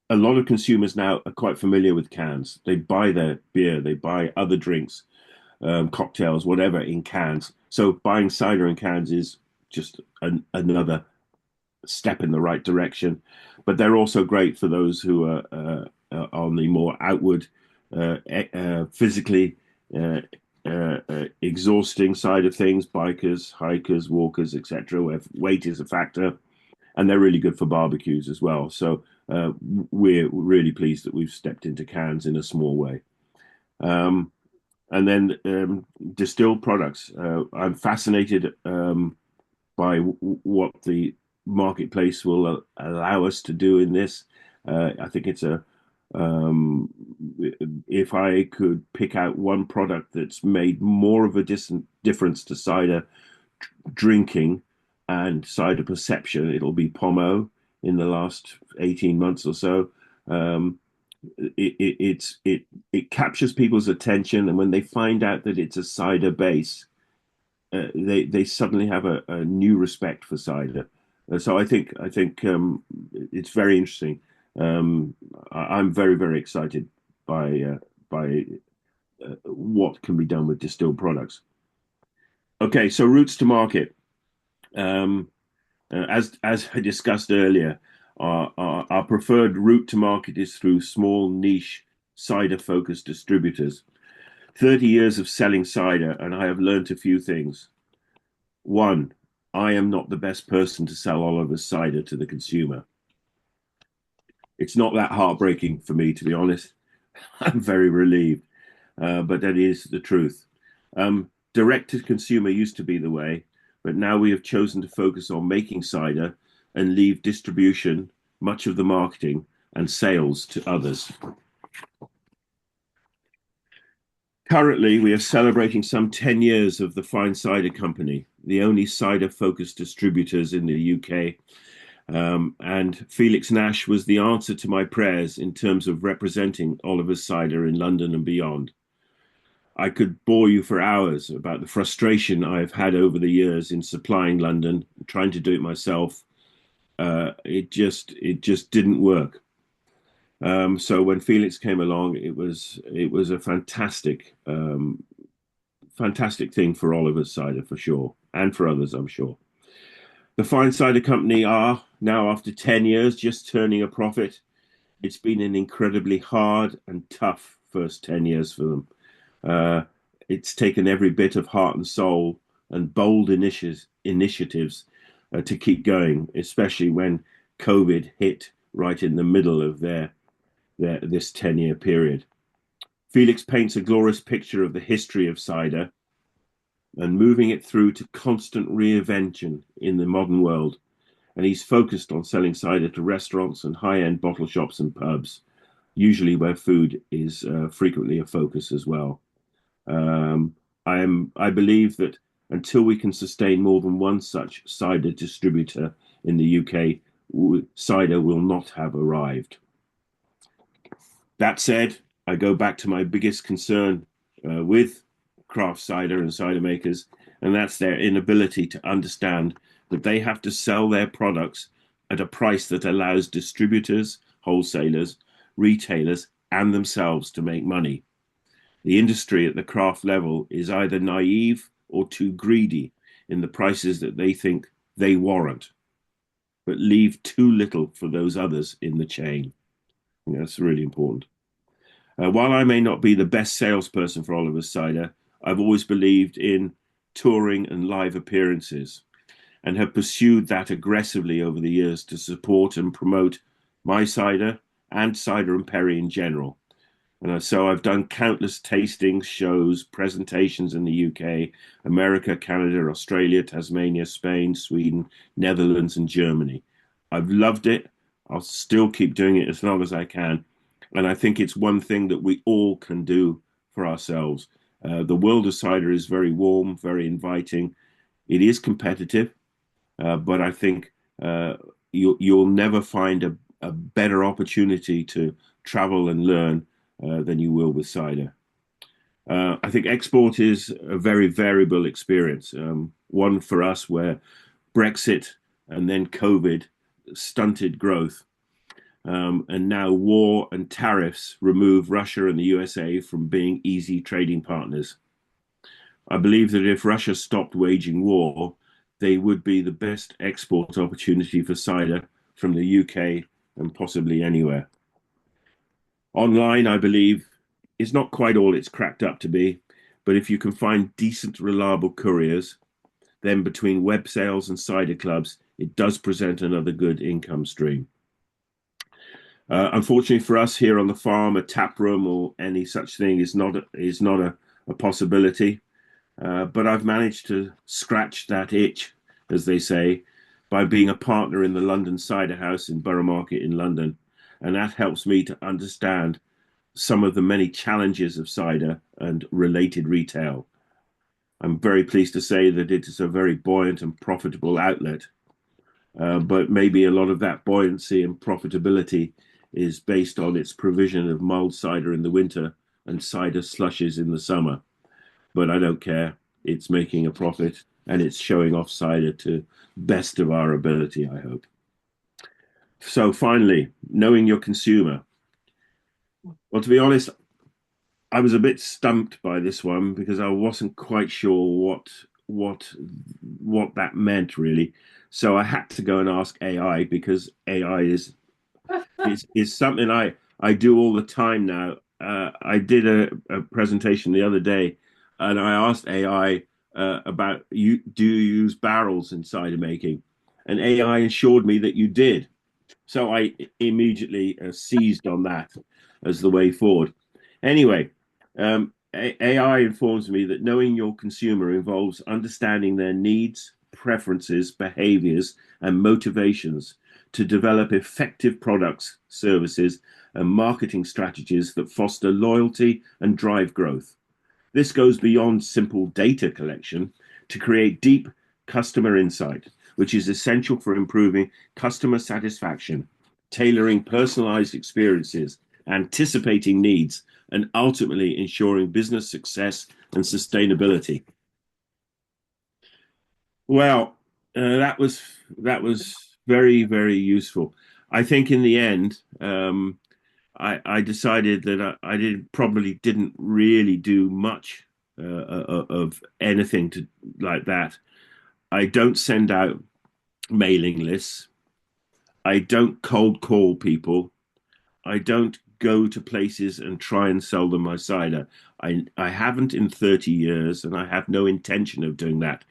a lot of consumers now are quite familiar with cans. They buy their beer, they buy other drinks, cocktails, whatever, in cans. So buying cider in cans is just another step in the right direction. But they're also great for those who are on the more outward, physically exhausting side of things, bikers, hikers, walkers, etc., where weight is a factor. And they're really good for barbecues as well. So we're really pleased that we've stepped into cans in a small way. And then distilled products. I'm fascinated by what the marketplace will allow us to do in this. I think it's if I could pick out one product that's made more of a difference to cider drinking and cider perception, it'll be Pomo in the last 18 months or so. It captures people's attention, and when they find out that it's a cider base, they suddenly have a new respect for cider. So I think it's very interesting. I'm very excited by what can be done with distilled products. Okay, so routes to market. Um, as I discussed earlier, our preferred route to market is through small niche cider focused distributors. 30 years of selling cider, and I have learned a few things. One, I am not the best person to sell Oliver's cider to the consumer. It's not that heartbreaking for me, to be honest. I'm very relieved, but that is the truth. Direct to consumer used to be the way, but now we have chosen to focus on making cider and leave distribution, much of the marketing, and sales to others. Currently, we are celebrating some 10 years of the Fine Cider Company, the only cider-focused distributors in the UK. And Felix Nash was the answer to my prayers in terms of representing Oliver's Cider in London and beyond. I could bore you for hours about the frustration I have had over the years in supplying London, trying to do it myself. It just didn't work. So when Felix came along, it was a fantastic thing for Oliver's Cider for sure, and for others, I'm sure. The Fine Cider Company are now, after 10 years, just turning a profit. It's been an incredibly hard and tough first 10 years for them. It's taken every bit of heart and soul and bold initiatives to keep going, especially when COVID hit right in the middle of this 10-year period. Felix paints a glorious picture of the history of cider and moving it through to constant reinvention in the modern world. And he's focused on selling cider to restaurants and high-end bottle shops and pubs, usually where food is frequently a focus as well. I believe that until we can sustain more than one such cider distributor in the UK, cider will not have arrived. That said, I go back to my biggest concern with craft cider and cider makers, and that's their inability to understand that they have to sell their products at a price that allows distributors, wholesalers, retailers, and themselves to make money. The industry at the craft level is either naive or too greedy in the prices that they think they warrant, but leave too little for those others in the chain. That's really important. While I may not be the best salesperson for Oliver's Cider, I've always believed in touring and live appearances and have pursued that aggressively over the years to support and promote my cider and Cider and Perry in general. And so I've done countless tastings, shows, presentations in the UK, America, Canada, Australia, Tasmania, Spain, Sweden, Netherlands, and Germany. I've loved it. I'll still keep doing it as long as I can. And I think it's one thing that we all can do for ourselves. The world of cider is very warm, very inviting. It is competitive, but I think you'll never find a better opportunity to travel and learn than you will with cider. I think export is a very variable experience. One for us where Brexit and then COVID stunted growth. And now war and tariffs remove Russia and the USA from being easy trading partners. I believe that if Russia stopped waging war, they would be the best export opportunity for cider from the UK and possibly anywhere. Online, I believe, is not quite all it's cracked up to be, but if you can find decent, reliable couriers, then between web sales and cider clubs, it does present another good income stream. Unfortunately for us here on the farm, a tap room or any such thing is not a possibility. But I've managed to scratch that itch, as they say, by being a partner in the London Cider House in Borough Market in London. And that helps me to understand some of the many challenges of cider and related retail. I'm very pleased to say that it is a very buoyant and profitable outlet. But maybe a lot of that buoyancy and profitability is based on its provision of mulled cider in the winter and cider slushes in the summer. But I don't care. It's making a profit and it's showing off cider to best of our ability, I hope. So finally, knowing your consumer. Well, to be honest, I was a bit stumped by this one because I wasn't quite sure what that meant really. So I had to go and ask AI because AI is something I do all the time now. I did a presentation the other day, and I asked AI about do you use barrels in cider making, and AI assured me that you did. So I immediately seized on that as the way forward. Anyway, AI informs me that knowing your consumer involves understanding their needs, preferences, behaviors, and motivations to develop effective products, services, and marketing strategies that foster loyalty and drive growth. This goes beyond simple data collection to create deep customer insight, which is essential for improving customer satisfaction, tailoring personalized experiences, anticipating needs, and ultimately ensuring business success and sustainability. Well, that was very, very useful. I think in the end, I decided that I didn't really do much of anything to like that. I don't send out mailing lists. I don't cold call people. I don't go to places and try and sell them my cider. I haven't in 30 years, and I have no intention of doing that.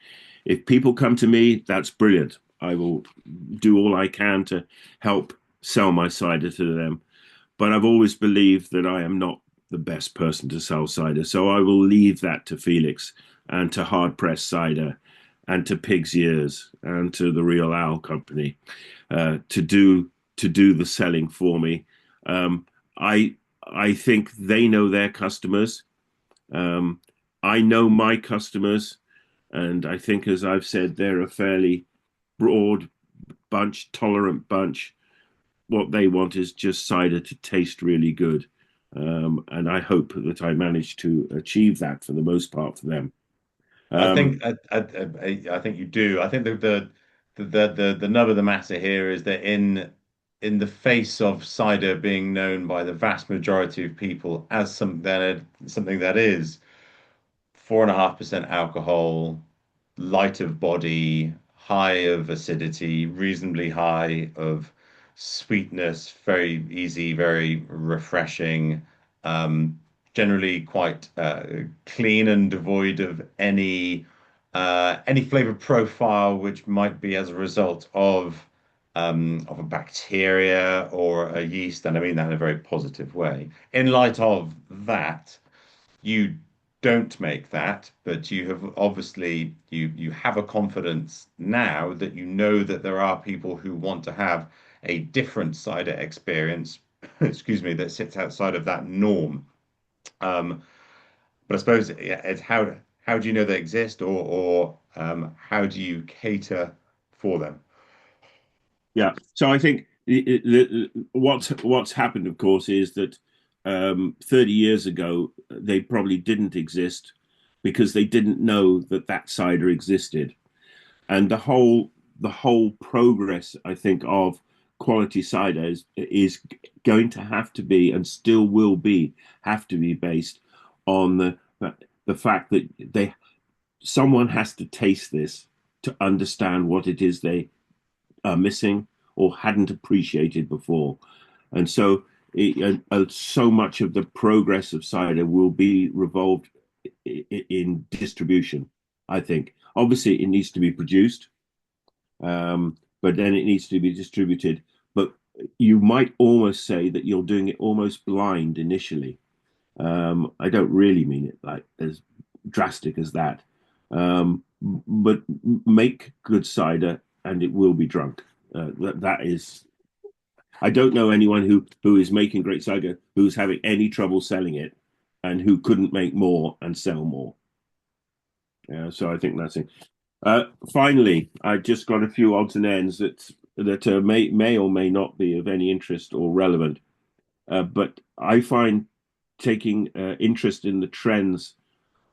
If people come to me, that's brilliant. I will do all I can to help sell my cider to them. But I've always believed that I am not the best person to sell cider. So I will leave that to Felix and to Hard Press Cider and to Pig's Ears and to the Real Owl Company to do the selling for me. Um, I think they know their customers. I know my customers, and I think, as I've said, they're a fairly broad bunch, tolerant bunch. What they want is just cider to taste really good. And I hope that I managed to achieve that for the most part for them.
I
Um,
think I think you do. I think the nub of the matter here is that in the face of cider being known by the vast majority of people as something that is 4.5% alcohol, light of body, high of acidity, reasonably high of sweetness, very easy, very refreshing, um, generally quite clean and devoid of any flavor profile which might be as a result of a bacteria or a yeast, and I mean that in a very positive way. In light of that, you don't make that, but you have obviously you have a confidence now that you know that there are people who want to have a different cider experience, excuse me, that sits outside of that norm. Um, but I suppose yeah, it's how do you know they exist, or how do you cater for them?
yeah. So I think what's happened, of course, is that 30 years ago they probably didn't exist because they didn't know that cider existed, and the whole the whole progress, I think, of quality cider is going to have to be, and still will be, have to be based on the fact that someone has to taste this to understand what it is they are missing or hadn't appreciated before. And so so much of the progress of cider will be revolved in distribution, I think. Obviously, it needs to be produced, but then it needs to be distributed. But you might almost say that you're doing it almost blind initially. I don't really mean it like as drastic as that. But make good cider and it will be drunk. That is, I don't know anyone who is making great cider who's having any trouble selling it and who couldn't make more and sell more. Yeah, so I think that's it. Finally, I just got a few odds and ends that may or may not be of any interest or relevant. But I find taking interest in the trends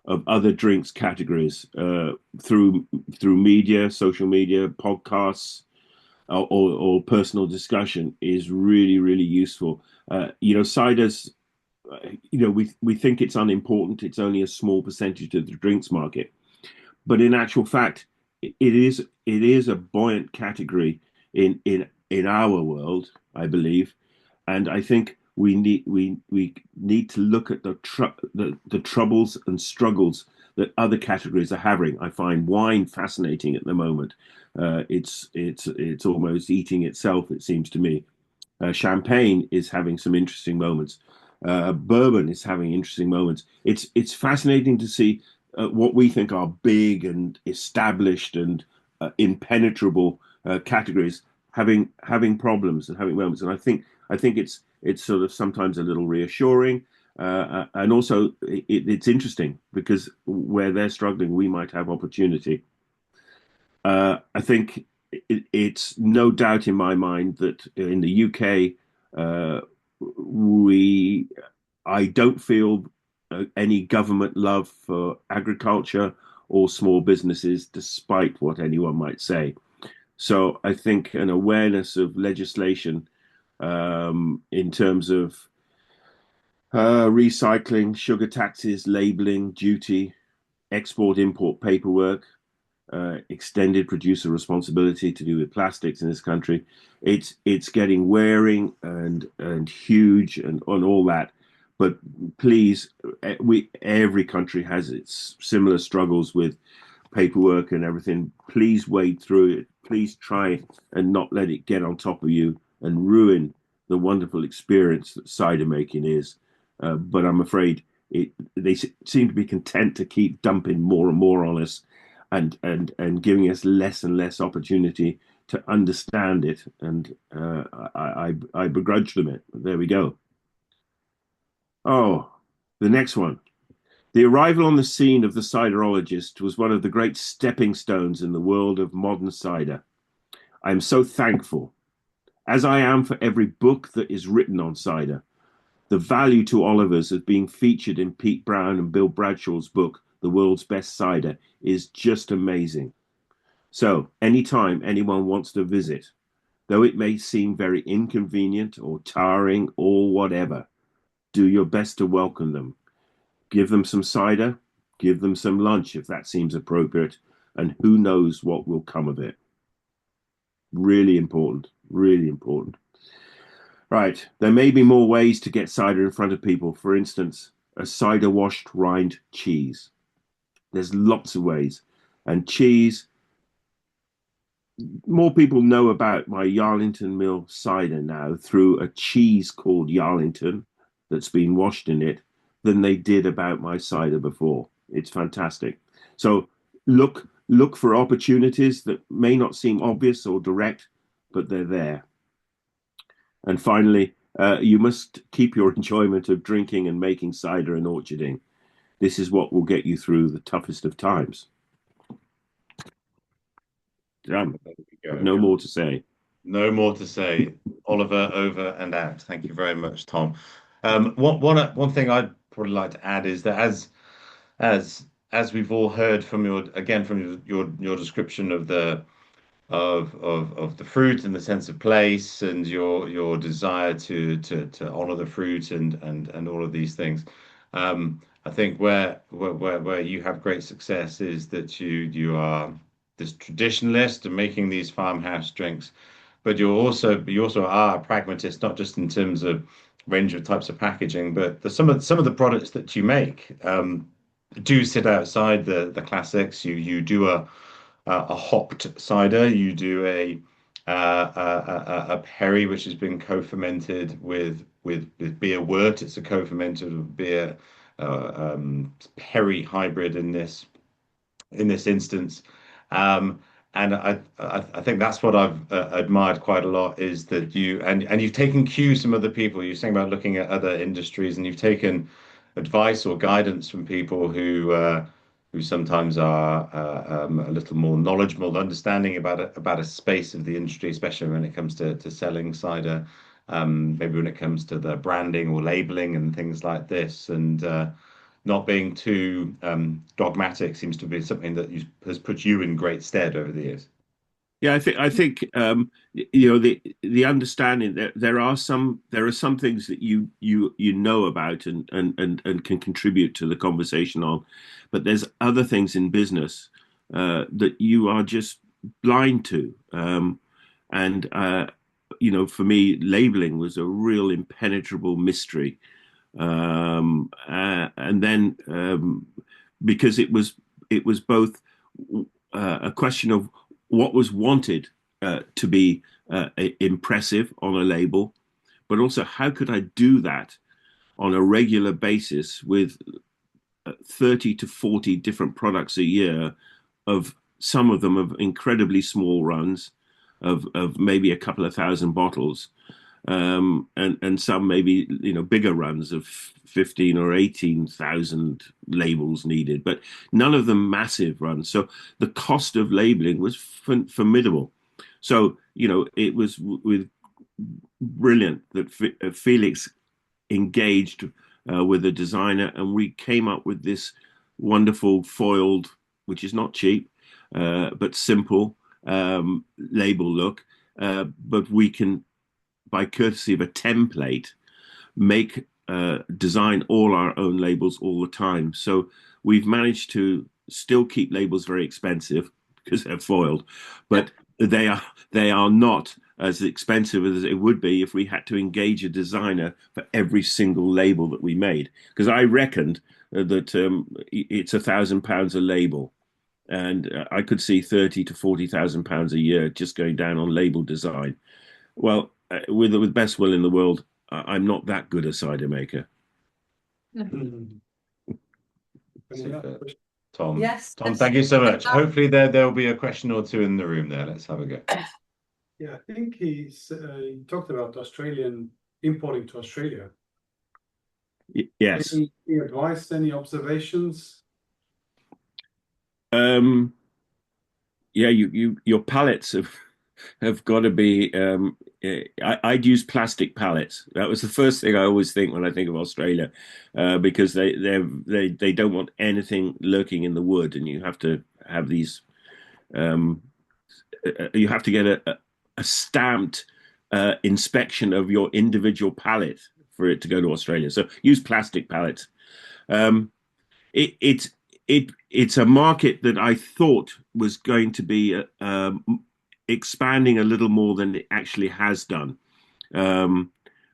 of other drinks categories through media, social media, podcasts, or personal discussion is really, really useful. Ciders, we think it's unimportant. It's only a small percentage of the drinks market, but in actual fact, it is a buoyant category in our world, I believe, and I think we need to look at the troubles and struggles that other categories are having. I find wine fascinating at the moment. It's almost eating itself, it seems to me. Champagne is having some interesting moments. Bourbon is having interesting moments. It's fascinating to see what we think are big and established and impenetrable categories having problems and having moments. And I think it's sort of sometimes a little reassuring, and also it's interesting because where they're struggling, we might have opportunity. I think it's no doubt in my mind that in the UK, we I don't feel any government love for agriculture or small businesses, despite what anyone might say. So I think an awareness of legislation in terms of recycling, sugar taxes, labeling, duty, export import paperwork, extended producer responsibility to do with plastics in this country. It's getting wearing and huge and all that. But please, every country has its similar struggles with paperwork and everything. Please wade through it. Please try and not let it get on top of you and ruin the wonderful experience that cider making is. But I'm afraid they seem to be content to keep dumping more and more on us and giving us less and less opportunity to understand it. And I begrudge them it. But there we go. Oh, the next one. The arrival on the scene of the Ciderologist was one of the great stepping stones in the world of modern cider. I am so thankful, as I am for every book that is written on cider. The value to Oliver's of being featured in Pete Brown and Bill Bradshaw's book, The World's Best Cider, is just amazing. So, anytime anyone wants to visit, though it may seem very inconvenient or tiring or whatever, do your best to welcome them. Give them some cider, give them some lunch if that seems appropriate, and who knows what will come of it. Really important, really important. Right, there may be more ways to get cider in front of people. For instance, a cider washed rind cheese. There's lots of ways. And cheese, more people know about my Yarlington Mill cider now through a cheese called Yarlington that's been washed in it than they did about my cider before. It's fantastic. So look for opportunities that may not seem obvious or direct, but they're there. And finally, you must keep your enjoyment of drinking and making cider and orcharding. This is what will get you through the toughest of times. Done. No more to say.
No more to say. Oliver, over and out. Thank you very much, Tom. One thing I'd probably like to add is that as we've all heard from your description of of the fruit and the sense of place and your desire to honor the fruit and all of these things. I think where you have great success is that you are this traditionalist and making these farmhouse drinks, but you also are a pragmatist, not just in terms of range of types of packaging, but some of the products that you make do sit outside the classics. You do a hopped cider. You do a perry, which has been co-fermented with beer wort. It's a co-fermented beer perry hybrid in this instance. Um, and I think that's what I've admired quite a lot is that and you've taken cues from other people. You're saying about looking at other industries, and you've taken advice or guidance from people who sometimes are a little more knowledgeable, understanding about a space of the industry, especially when it comes to selling cider. Maybe when it comes to the branding or labeling and things like this, and not being too dogmatic seems to be something that has put you in great stead over the years.
Yeah, I think you know the understanding that there are some things that you know about and can contribute to the conversation on, but there's other things in business that you are just blind to. And you know, for me, labeling was a real impenetrable mystery. And then because it was both a question of what was wanted to be impressive on a label, but also how could I do that on a regular basis with 30 to 40 different products a year, of some of them of incredibly small runs of maybe a couple of thousand bottles, and some maybe bigger runs of 15 or 18,000 labels needed, but none of them massive runs. So the cost of labeling was formidable. So it was with brilliant that Felix engaged with a designer, and we came up with this wonderful foiled, which is not cheap, but simple label look. But we can, by courtesy of a template, make design all our own labels all the time. So we've managed to still keep labels very expensive because they're foiled, but they are not as expensive as it would be if we had to engage a designer for every single label that we made. Because I reckoned that it's £1,000 a label, and I could see 30 to 40,000 pounds a year just going down on label design. Well, with best will in the world, I'm not that good a cider maker.
Super. Tom.
Yes.
Tom, thank you so much. Hopefully there will be a question or two in the room there. Let's have a go.
Yeah, I think he talked about Australian importing to Australia.
Yes.
Any advice, any observations?
Yeah, your pallets have got to be. I'd use plastic pallets. That was the first thing I always think when I think of Australia, because they don't want anything lurking in the wood, and you have to have these. You have to get a stamped inspection of your individual pallet for it to go to Australia. So use plastic pallets. It's a market that I thought was going to be expanding a little more than it actually has done.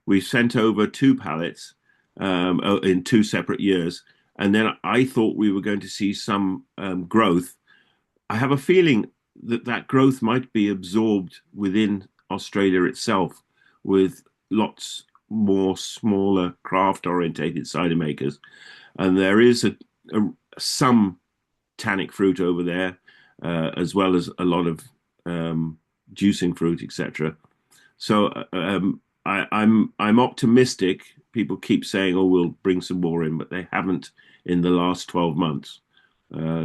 We sent over 2 pallets in 2 separate years, and then I thought we were going to see some growth. I have a feeling that growth might be absorbed within Australia itself, with lots more smaller craft-orientated cider makers, and there is some tannic fruit over there, as well as a lot of juicing fruit, etc. So I'm optimistic. People keep saying, "Oh, we'll bring some more in," but they haven't in the last 12 months.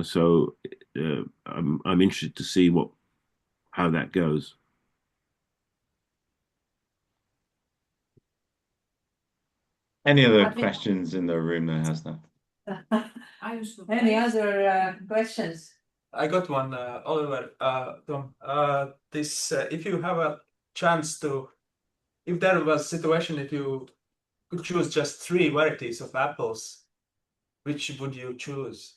So I'm interested to see how that goes.
Any other questions in the room there, Hasna?
Any other questions? I got one, Oliver, Tom. This, if you have a chance to, if there was a situation if you could choose just 3 varieties of apples, which would you choose?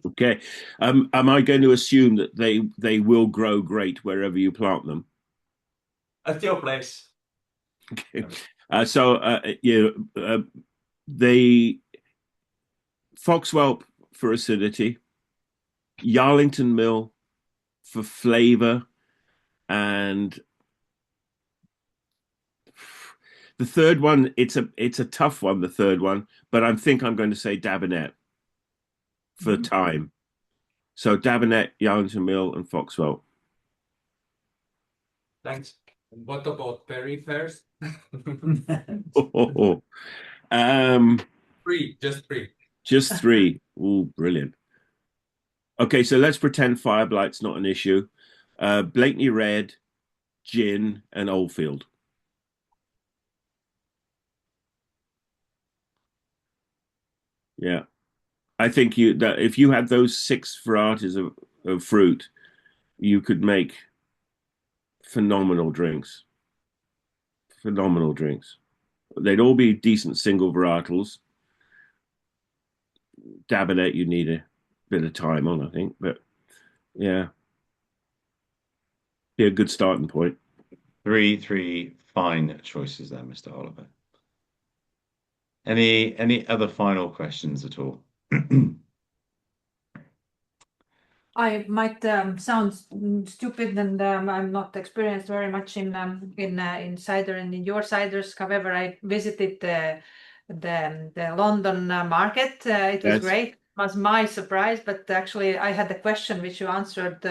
Okay. Am I going to assume that they will grow great wherever you plant them?
At your place.
Okay. The Foxwhelp for acidity, Yarlington Mill for flavor, and the third one, it's a tough one, the third one, but I think I'm going to say Dabinet for time. So Dabinet, Yarlington Mill, and Foxwell.
Thanks.
And what about Perry pears? Three, just three.
Just three. Oh, brilliant. Okay, so let's pretend Fireblight's not an issue. Blakeney Red, Gin, and Oldfield. Yeah. I think that if you had those 6 varieties of fruit, you could make phenomenal drinks. Phenomenal drinks. They'd all be decent single varietals. Dabinet, you need a bit of time on, I think, but yeah, be a good starting point.
Three fine choices there, Mr. Oliver. Any other final questions at all?
I might sound stupid, and I'm not experienced very much in cider and in your ciders. However, I visited the London market. It was great. It was my surprise, but actually I had a question which you answered,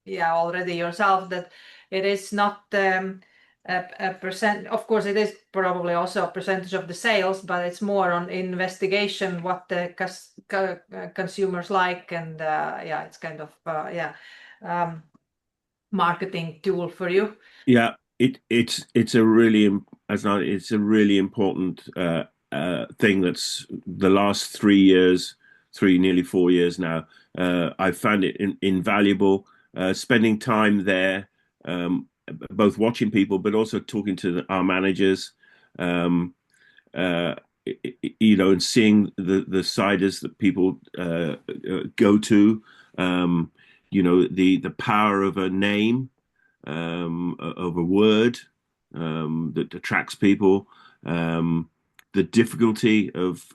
already yourself, that it is not a percent. Of course, it is probably also a percentage of the sales, but it's more on investigation what the consumers like, and it's kind of marketing tool for you.
Yeah, it's a really important thing that's the last 3 years, nearly 4 years now. I've found it invaluable. Spending time there, both watching people, but also talking to our managers, and seeing the ciders that people go to, the power of a name, of a word that attracts people, the difficulty of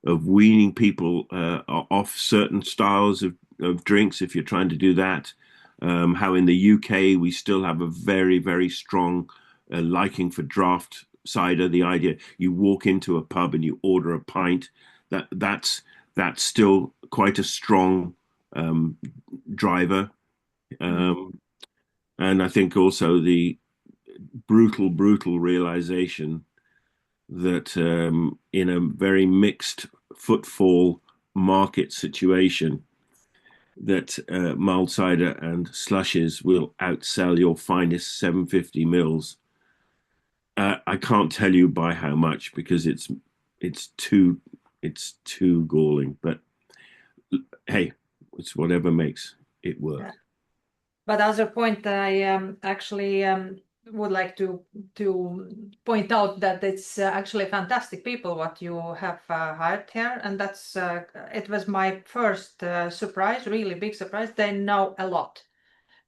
weaning people off certain styles of drinks if you're trying to do that. How in the UK we still have a very, very strong liking for draft cider. The idea you walk into a pub and you order a pint, that's still quite a strong driver. And I think also the brutal realization that in a very mixed footfall market situation, that mild cider and slushes will outsell your finest 750 mils. I can't tell you by how much, because it's too galling. But hey, it's whatever makes it work.
Yeah. But as a point, I actually would like to point out that it's actually fantastic people what you have hired here, and that's it was my first surprise, really big surprise. They know a lot.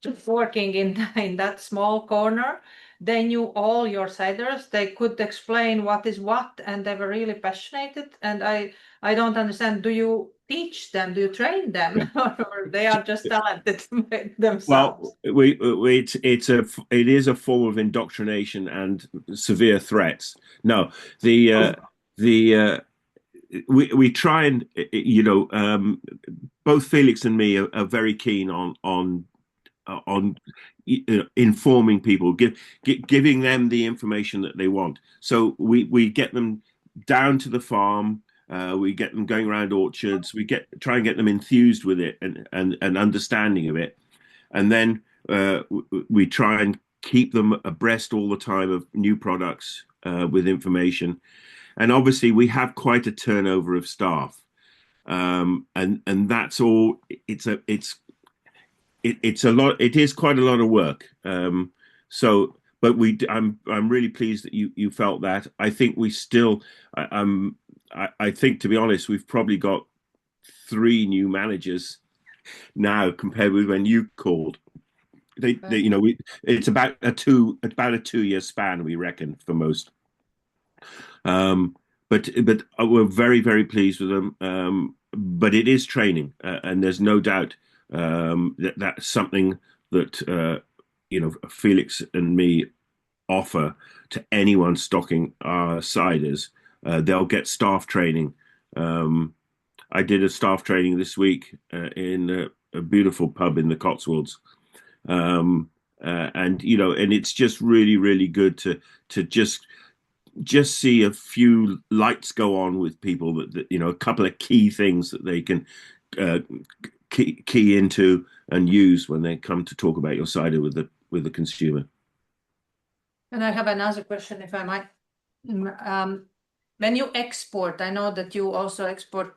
Just working in that small corner, they knew all your ciders. They could explain what is what, and they were really passionate. And I don't understand. Do you teach them? Do you train them, or they are just talented themselves?
Well, it is a form of indoctrination and severe threats. No, we try and both Felix and me are very keen on informing people, giving them the information that they want. So we get them down to the farm. We get them going around orchards. We try and get them enthused with it and understanding of it, and then we try and keep them abreast all the time of new products with information. And obviously, we have quite a turnover of staff. and that's all. It's a lot. It is quite a lot of work. So, but I'm really pleased that you felt that. I think we still. I think, to be honest, we've probably got 3 new managers now compared with when you called. It's about a 2-year span, we reckon, for most. But we're very, very pleased with them. But it is training, and there's no doubt that's something that Felix and me offer to anyone stocking our ciders. They'll get staff training. I did a staff training this week in a beautiful pub in the Cotswolds. And it's just really, really good to just see a few lights go on with people that a couple of key things that they can key into and use when they come to talk about your cider with the consumer.
And I have another question, if I might. When you export, I know that you also export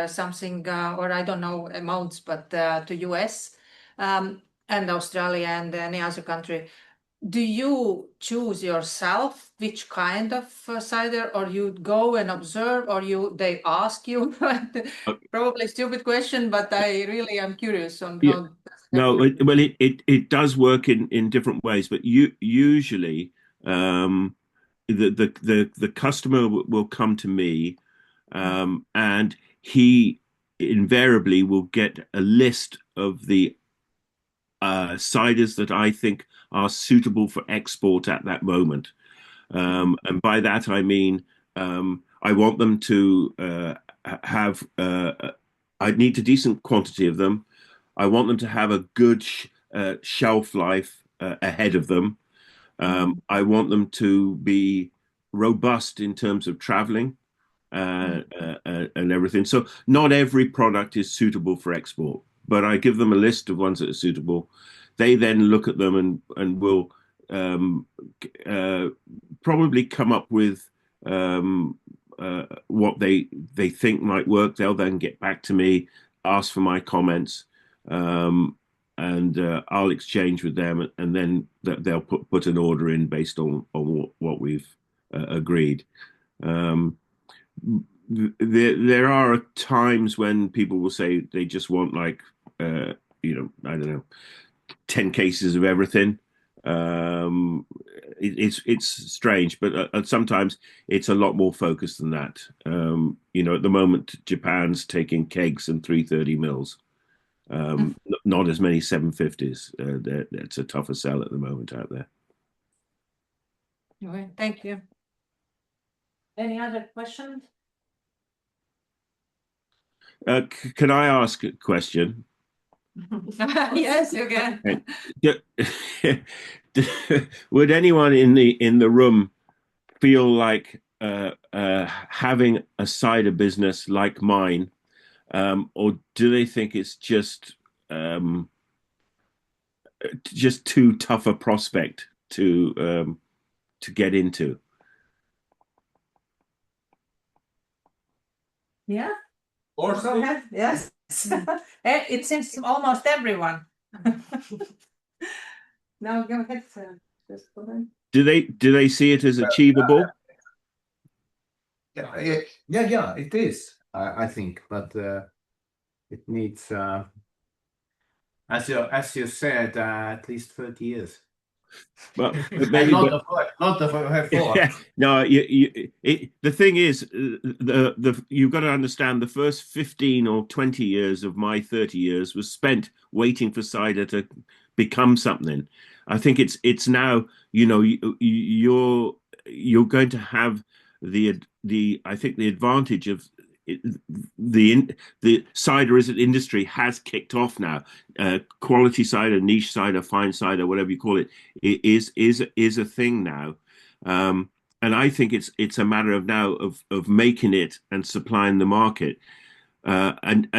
something, or I don't know amounts, but to US and Australia and any other country. Do you choose yourself which kind of cider, or you go and observe, or they ask you? Probably stupid question, but I really am curious on how.
No, well, it does work in different ways, but usually the customer will come to me, and he invariably will get a list of the ciders that I think are suitable for export at that moment. And by that I mean I want them to have. I need a decent quantity of them. I want them to have a good shelf life ahead of them. I want them to be robust in terms of traveling and everything. So not every product is suitable for export, but I give them a list of ones that are suitable. They then look at them and will probably come up with what they think might work. They'll then get back to me, ask for my comments, and I'll exchange with them, and then they'll put an order in based on what we've agreed. There are times when people will say they just want I don't know, 10 cases of everything. It's strange, but sometimes it's a lot more focused than that. At the moment, Japan's taking kegs and 330 mils. Not as many 750s. It's a tougher sell at the moment out there.
Okay, thank you. Any other questions?
Can I ask a question?
Yes, you can.
Would anyone in the room feel like having a cider business like mine, or do they think it's just too tough a prospect to get into?
Yeah.
Or
Go ahead. Yes. It seems almost everyone. No, go ahead. Just go ahead.
Do they see it as achievable?
Yeah, it is. I think, but it needs, as you said, at least 30 years.
But maybe
not of effort.
No, the thing is, you've got to understand the first 15 or 20 years of my 30 years was spent waiting for cider to become something. I think it's now, you're going to have I think the advantage of the cider as an industry has kicked off now. Quality cider, niche cider, fine cider, whatever you call it, is a thing now. And I think it's a matter of now of making it and supplying the market, and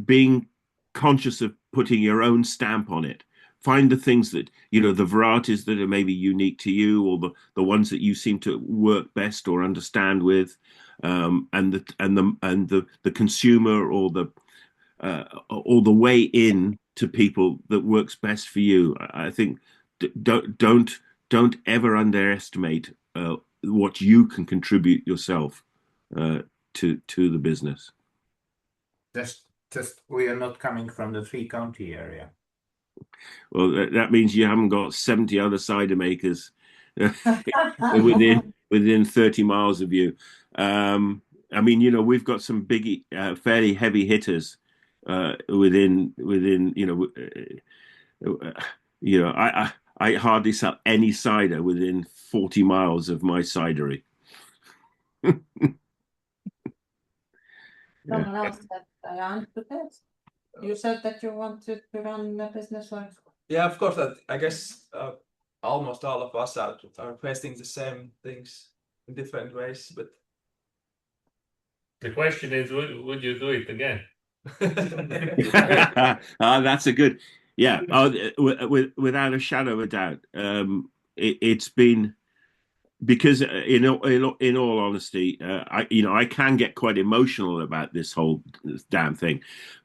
being conscious of putting your own stamp on it. find the things that, the varieties that are maybe unique to you, or the ones that you seem to work best or understand with, and the consumer, or the way in to people that works best for you. I think don't ever underestimate what you can contribute yourself to the business.
Just we are not coming from the three-county area.
Well, that means you haven't got 70 other cider makers within 30 miles of you. I mean, we've got some big, fairly heavy hitters within. I hardly sell any cider within 40 miles of my cidery.
Someone else that I answered it. You said that you wanted to run a business like.
Yeah, of course. I guess almost all of us are facing the same things in different ways, but
The question is, would you do it again?
That's a good, yeah. Without a shadow of a doubt, it's been, because in all honesty, I can get quite emotional about this whole damn thing,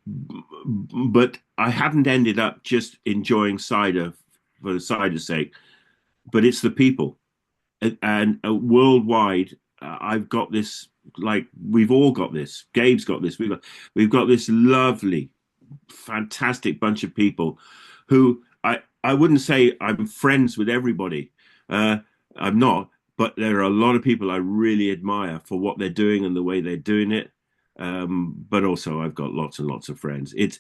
but I haven't ended up just enjoying cider for the cider's sake, but it's the people, and worldwide, I've got this. Like, we've all got this. Gabe's got this. We've got this lovely, fantastic bunch of people who I wouldn't say I'm friends with everybody. I'm not, but there are a lot of people I really admire for what they're doing and the way they're doing it. But also, I've got lots and lots of friends. It's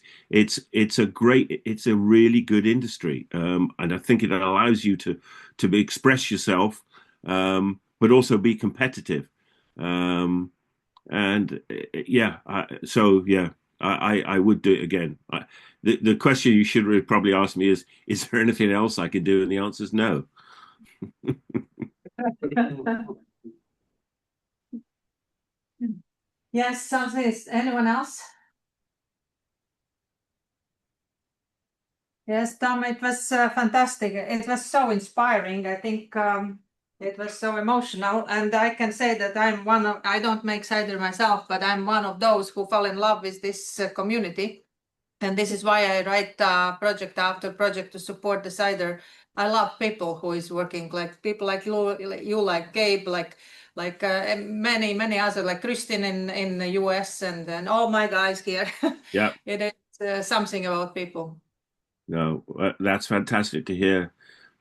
a really good industry, and I think it allows you to express yourself, but also be competitive. And yeah, I would do it again. The question you should really probably ask me is there anything else I can do? And the answer is no.
Yes, something. Anyone else? Yes, Tom, it was fantastic. It was so inspiring. I think it was so emotional, and I can say that I don't make cider myself, but I'm one of those who fell in love with this community. And this is why I write project after project to support the cider. I love people who is working, like people like you, like Gabe, like many others, like Kristin in the US, and all my guys here.
Yeah.
It is something about people.
No, that's fantastic to hear,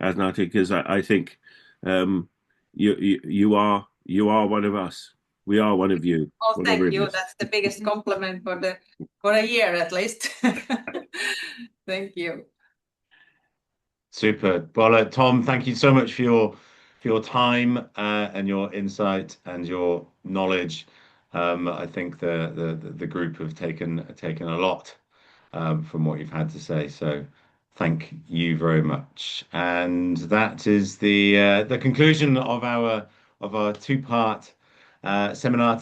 Asnati, because I think you are one of us. We are one of you.
Oh, thank you. That's the biggest compliment for a year at least. Thank you.
Super. Well, Tom, thank you so much for your time and your insight and your knowledge. I think the group have taken a lot from what you've had to say. So thank you very much. And that is the conclusion of our two-part seminar.